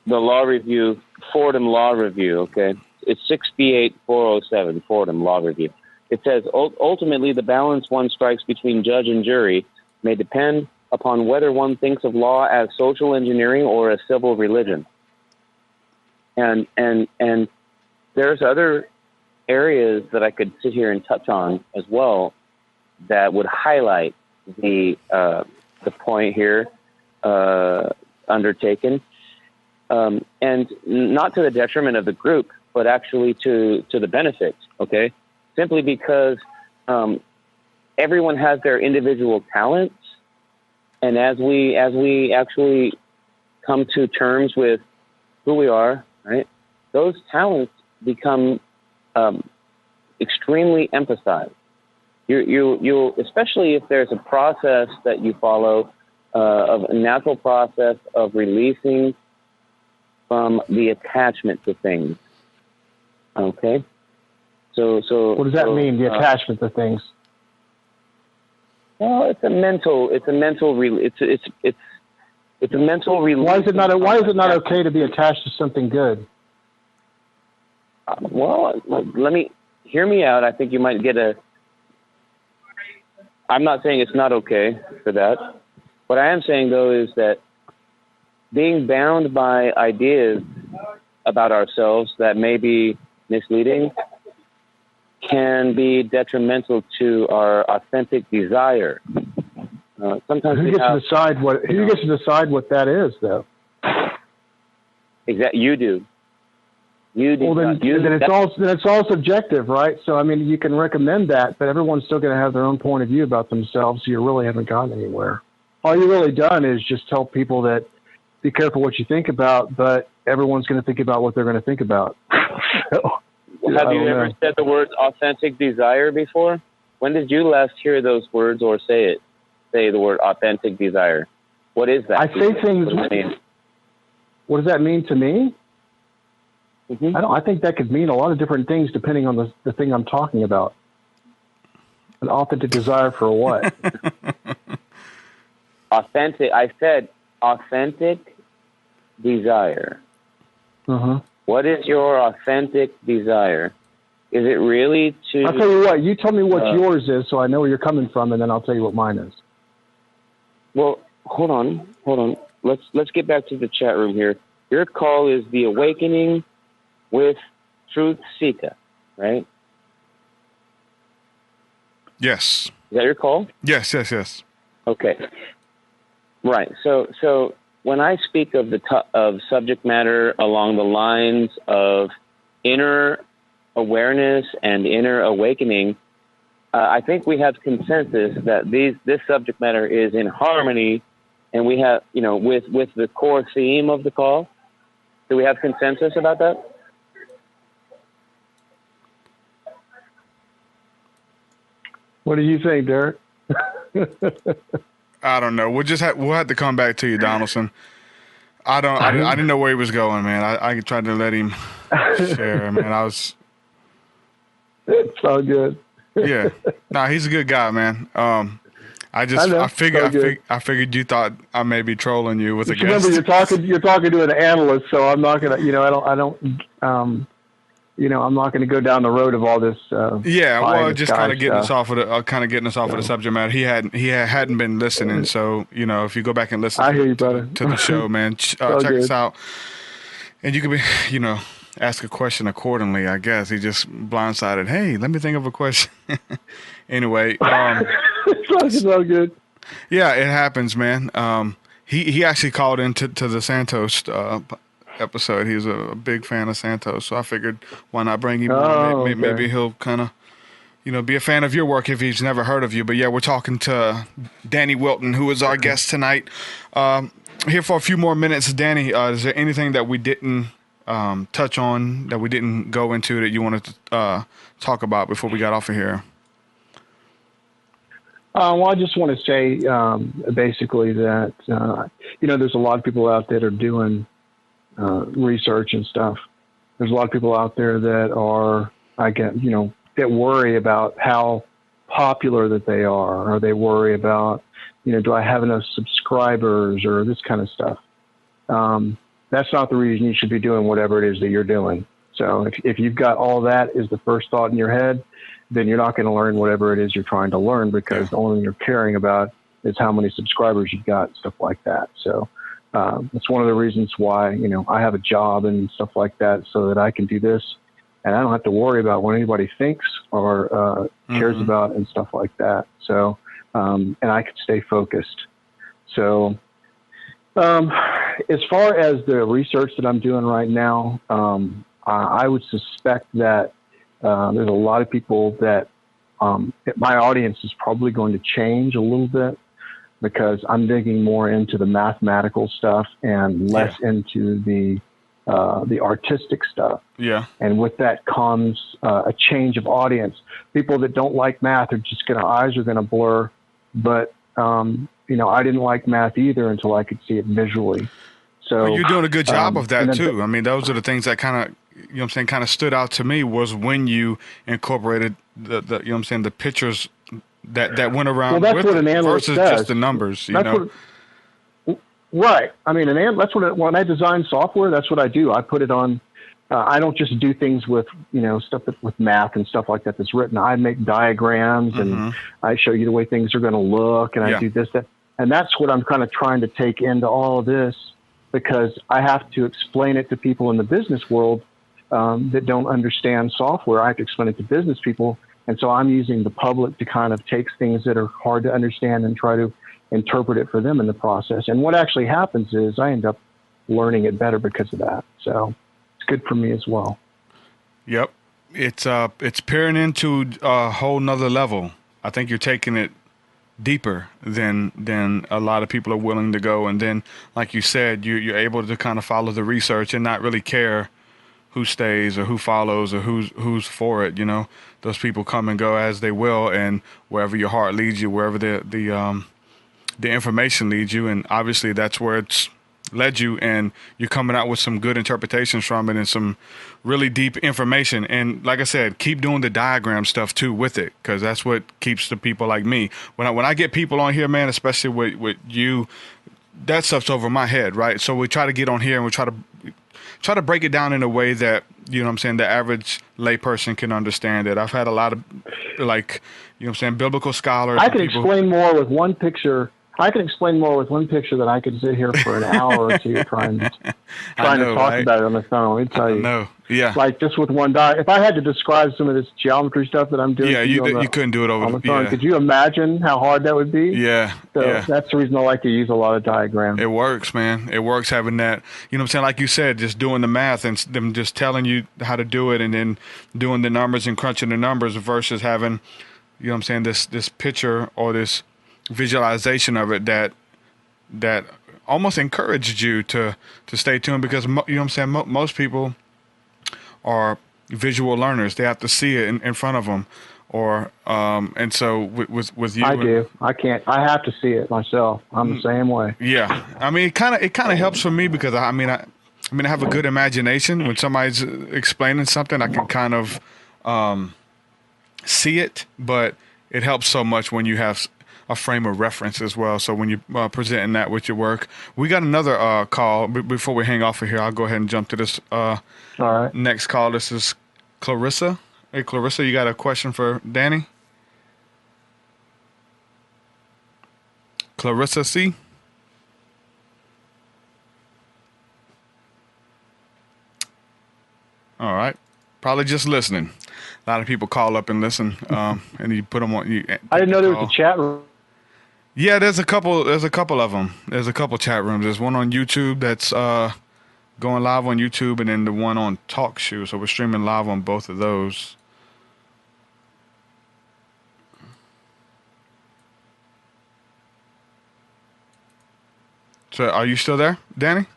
S7: Law Review, Fordham Law Review. Okay, it's 68407 Fordham Law Review. It says, ultimately, the balance one strikes between judge and jury may depend upon whether one thinks of law as social engineering or a civil religion. And there's other areas that I could sit here and touch on as well that would highlight the point here undertaken, and not to the detriment of the group, but actually to the benefit. Okay, simply because everyone has their individual talents. And as we actually come to terms with who we are, right, those talents become extremely emphasized. You especially if there's a process that you follow, of a natural process of releasing from the attachment to things. Okay, so what
S5: does that mean? The attachment to things.
S7: Well, it's a mental release.
S5: Why is it not okay to be attached to something good?
S7: Well, hear me out. I think you might get I'm not saying it's not okay for that. What I am saying, though, is that being bound by ideas about ourselves that may be misleading can be detrimental to our authentic desire. Sometimes
S5: who gets to decide what that is, though?
S7: Exactly, you do.
S5: Well, then it's all subjective, right? So I mean, you can recommend that, but everyone's still going to have their own point of view about themselves. So you really haven't gotten anywhere. All you really done is just tell people that be careful what you think about, but everyone's going to think about what they're going to think about.
S7: Have you ever said the word authentic desire before? When did you last hear those words or say the word authentic desire? What is that?
S5: I say things. What does that mean to me?
S7: Mm-hmm.
S5: I think that could mean a lot of different things depending on the thing I'm talking about. An authentic desire for what?
S7: Authentic. I said authentic desire.
S5: Uh-huh.
S7: What is your authentic desire? Is it really to...
S5: I'll tell you what. You tell me what yours is so I know where you're coming from, and then I'll tell you what mine is.
S7: Well, hold on. Let's get back to the chat room here. Your call is The Awakening with Truth Seeker, right?
S6: Yes.
S7: Is that your call?
S6: Yes.
S7: Okay. Right. So when I speak of of subject matter along the lines of inner awareness and inner awakening, I think we have consensus that this subject matter is in harmony, and we have, with the core theme of the call. Do we have consensus about that?
S5: What do you think, Derek?
S6: I don't know. We'll have to come back to you, Donaldson. I didn't know where he was going, man. I tried to let him share, man.
S5: It's all good.
S6: Yeah. Nah, he's a good guy, man. I figured you thought I may be trolling you with a guest.
S5: Remember, you're talking to an analyst, so I'm not gonna. I'm not going to go down the road of all this.
S6: Just kind of getting us off of the of the subject matter. He hadn't been listening, so if you go back and listen to the show, man, check us out, and you can be, ask a question accordingly. I guess he just blindsided. Hey, let me think of a question. Anyway,
S5: it's all good.
S6: Yeah, it happens, man. He actually called into the Santos episode. He's a big fan of Santos, so I figured why not bring him on? Maybe he'll kind of be a fan of your work if he's never heard of you. But yeah, we're talking to Danny Wilten, who is our guest tonight. Here for a few more minutes. Danny, is there anything that we didn't touch on, that we didn't go into, that you wanted to talk about before we got off of here?
S5: Well, I just want to say basically that there's a lot of people out there that are doing research and stuff. There's a lot of people out there that are, that worry about how popular that they are, or they worry about, do I have enough subscribers, or this kind of stuff. That's not the reason you should be doing whatever it is that you're doing. So if you've got all that is the first thought in your head, then you're not going to learn whatever it is you're trying to learn, because the only thing you're caring about is how many subscribers you've got and stuff like that. So it's one of the reasons why, I have a job and stuff like that, so that I can do this and I don't have to worry about what anybody thinks or cares about and stuff like that. So, and I can stay focused. So as far as the research that I'm doing right now, I would suspect that there's a lot of people that my audience is probably going to change a little bit, because I'm digging more into the mathematical stuff and less into the artistic stuff. Yeah. And with that comes a change of audience. People that don't like math are just eyes are going to blur. But, I didn't like math either until I could see it visually. So
S6: you're doing a good job of that too. I mean, those are the things that kind of stood out to me, was when you incorporated the pictures that went around.
S5: Well, that's what an analyst
S6: versus
S5: does.
S6: Just the numbers,
S5: Right. I mean, when I design software, that's what I do. I put it on. I don't just do things with stuff with math and stuff like that that's written. I make diagrams and I show you the way things are going to look, and I do this, that, and that's what I'm kind of trying to take into all of this, because I have to explain it to people in the business world that don't understand software. I have to explain it to business people, and so I'm using the public to kind of take things that are hard to understand and try to interpret it for them in the process. And what actually happens is I end up learning it better because of that. So it's good for me as well.
S6: Yep. It's peering into a whole nother level. I think you're taking it deeper than a lot of people are willing to go. And then, like you said, you're able to kind of follow the research and not really care who stays or who follows or who's for it. Those people come and go as they will, and wherever your heart leads you, wherever the information leads you, and obviously that's where it's led you, and you're coming out with some good interpretations from it and some really deep information. And like I said, keep doing the diagram stuff too with it, because that's what keeps the people like me. When I get people on here, man, especially with you, that stuff's over my head, right? So we try to get on here and we try to break it down in a way that, the average layperson can understand it. I've had a lot of biblical scholars.
S5: I can explain more with one picture. I can explain more with one picture than I could sit here for an hour or two trying to talk about it on the phone. Let me tell you.
S6: No, yeah.
S5: Like just with one die. If I had to describe some of this geometry stuff that I'm doing,
S6: you couldn't do it over
S5: on the phone. Could you imagine how hard that would be?
S6: Yeah.
S5: So that's the reason I like to use a lot of diagrams.
S6: It works, man. It works having that. Like you said, just doing the math and them just telling you how to do it, and then doing the numbers and crunching the numbers versus having, this picture or this visualization of it that almost encouraged you to stay tuned, because most people are visual learners. They have to see it in front of them, or and so with you,
S5: I do. I can't. I have to see it myself. I'm the same way.
S6: Yeah, I mean, it kind of helps for me, because I have a good imagination. When somebody's explaining something, I can kind of see it, but it helps so much when you have a frame of reference as well. So when you're presenting that with your work, we got another call. Before we hang off of here, I'll go ahead and jump to this
S5: All right.
S6: next call. This is Clarissa. Hey, Clarissa, you got a question for Danny? Clarissa C. All right. Probably just listening. A lot of people call up and listen, and you put them on.
S5: I didn't know there was a chat room.
S6: Yeah, there's a couple of them. There's a couple chat rooms. There's one on YouTube that's going live on YouTube, and then the one on TalkShoe. So we're streaming live on both of those. So are you still there, Danny?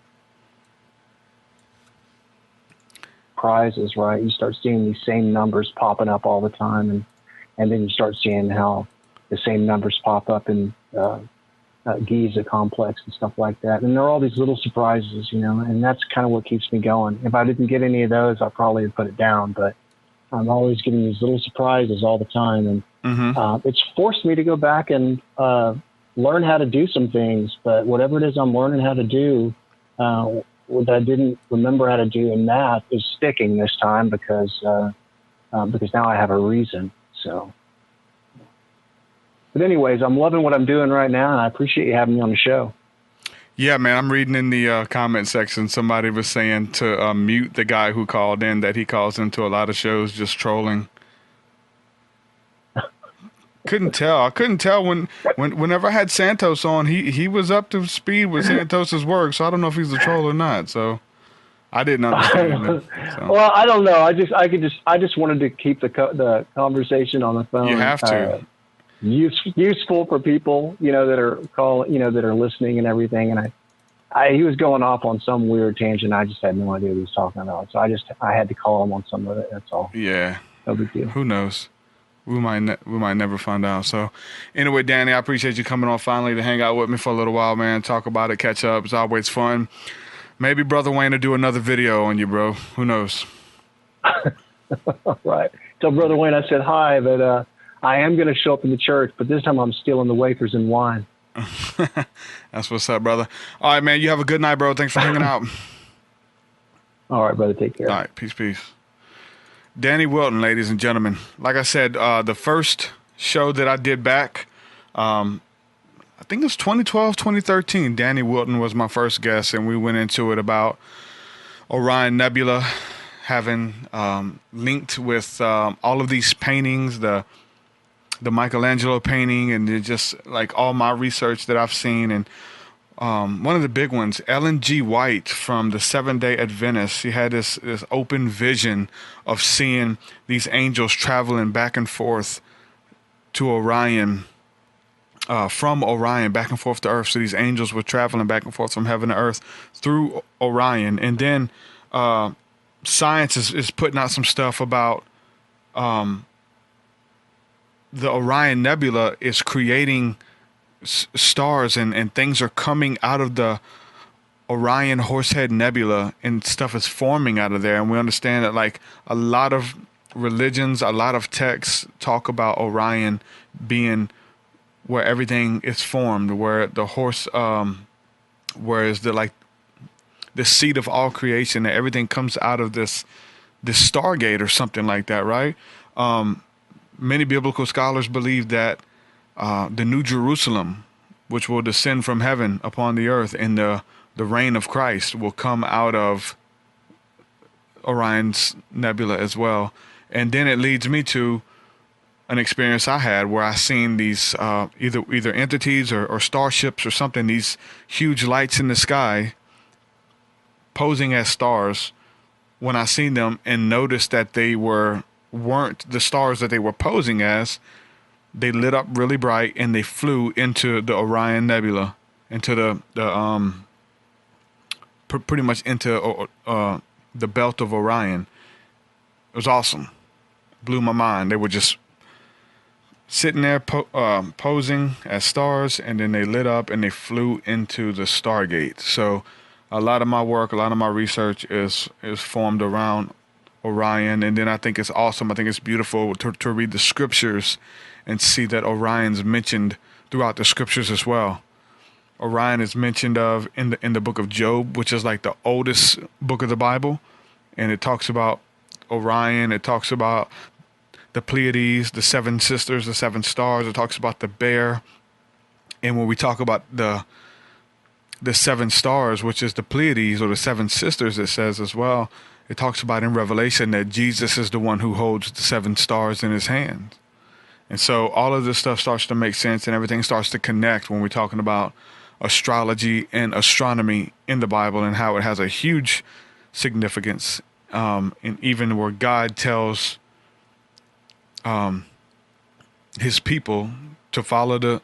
S5: Prizes, right? You start seeing these same numbers popping up all the time, and then you start seeing how the same numbers pop up in Giza complex and stuff like that. And there are all these little surprises, you know, and that's kind of what keeps me going. If I didn't get any of those, I probably would put it down, but I'm always getting these little surprises all the time. And it's forced me to go back and learn how to do some things, but whatever it is I'm learning how to do, what I didn't remember how to do in math is sticking this time because now I have a reason. So, but anyways, I'm loving what I'm doing right now, and I appreciate you having me on the show.
S6: Yeah, man, I'm reading in the comment section. Somebody was saying to mute the guy who called in, that he calls into a lot of shows just trolling. Couldn't tell. I couldn't tell whenever I had Santos on, he was up to speed with Santos's work, so I don't know if he's a troll or not. So I didn't understand it. So.
S5: Well, I don't know. I just wanted to keep the conversation on the phone.
S6: You have to.
S5: Useful for people, you know, that are that are listening and everything. And he was going off on some weird tangent. I just had no idea what he was talking about. So I had to call him on some of it. That's all.
S6: Yeah.
S5: No big deal.
S6: Who knows? We might never find out. So anyway, Danny, I appreciate you coming on finally to hang out with me for a little while, man. Talk about it, catch up. It's always fun. Maybe Brother Wayne will do another video on you, bro. Who knows?
S5: Right. Tell Brother Wayne I said hi, but I am going to show up in the church, but this time I'm stealing the wafers and wine.
S6: That's what's up, brother. All right, man. You have a good night, bro. Thanks for hanging out. All
S5: right, brother. Take care.
S6: All right. Peace, peace. Danny Wilten, ladies and gentlemen. Like I said, the first show that I did back, I think it was 2012, 2013. Danny Wilten was my first guest, and we went into it about Orion Nebula having linked with all of these paintings, the Michelangelo painting, and just like all my research that I've seen. And one of the big ones, Ellen G. White from the Seventh-day Adventists, she had this open vision of seeing these angels traveling back and forth to Orion, from Orion back and forth to Earth. So these angels were traveling back and forth from heaven to Earth through Orion. And then science is putting out some stuff about the Orion Nebula is creating stars, and things are coming out of the Orion Horsehead Nebula, and stuff is forming out of there. And we understand that, like, a lot of religions, a lot of texts talk about Orion being where everything is formed, where the horse, where is the seat of all creation, that everything comes out of this Stargate or something like that, right? Many biblical scholars believe that the New Jerusalem, which will descend from heaven upon the earth in the reign of Christ, will come out of Orion's Nebula as well. And then it leads me to an experience I had where I seen these either entities or starships or something, these huge lights in the sky posing as stars. When I seen them and noticed that they weren't the stars that they were posing as, they lit up really bright and they flew into the Orion Nebula, into pretty much into the belt of Orion. It was awesome. Blew my mind. They were just sitting there posing as stars, and then they lit up and they flew into the Stargate. So a lot of my work, a lot of my research is formed around Orion. And then I think it's awesome. I think it's beautiful to read the scriptures and see that Orion's mentioned throughout the scriptures as well. Orion is mentioned of in the book of Job, which is like the oldest book of the Bible. And it talks about Orion. It talks about the Pleiades, the seven sisters, the seven stars. It talks about the bear. And when we talk about the seven stars, which is the Pleiades or the seven sisters, it says as well, it talks about in Revelation that Jesus is the one who holds the seven stars in his hand. And so all of this stuff starts to make sense, and everything starts to connect when we're talking about astrology and astronomy in the Bible, and how it has a huge significance, and even where God tells his people to follow the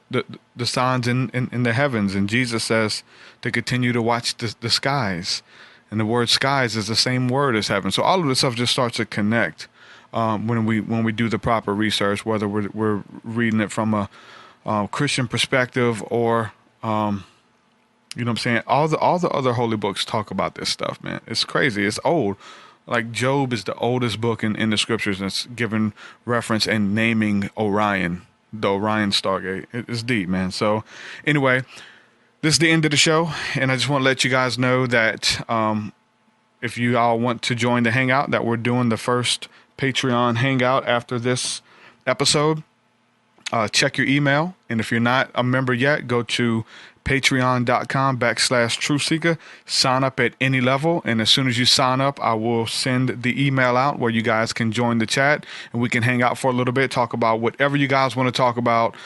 S6: signs in the heavens, and Jesus says to continue to watch the skies, and the word skies is the same word as heaven. So all of this stuff just starts to connect when we do the proper research, whether we're reading it from a Christian perspective or you know what I'm saying? All the other holy books talk about this stuff, man. It's crazy. It's old. Like Job is the oldest book in the scriptures that's given reference and naming Orion, the Orion Stargate. It's deep, man. So anyway, this is the end of the show, and I just want to let you guys know that if you all want to join the hangout, that we're doing the first Patreon hangout after this episode. Check your email, and if you're not a member yet, go to patreon.com/truthseeker. Sign up at any level, and as soon as you sign up, I will send the email out where you guys can join the chat, and we can hang out for a little bit, talk about whatever you guys want to talk about.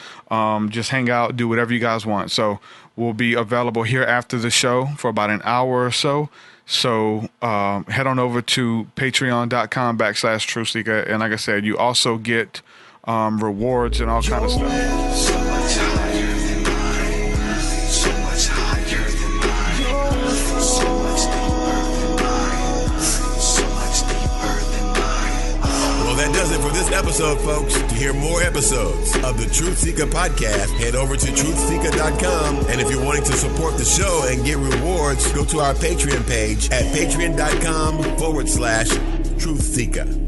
S6: Just hang out, do whatever you guys want. So we'll be available here after the show for about an hour or so. So head on over to patreon.com/truthseeker, and like I said, you also get rewards and all kind of stuff.
S2: So much higher than mine. So much higher than mine. So much deeper than mine. So much deeper than mine.
S3: Well, that does it for this episode, folks. To hear more episodes of the Truth Seeker podcast, head over to truthseeker.com. And if you're wanting to support the show and get rewards, go to our Patreon page at patreon.com/truthseeker.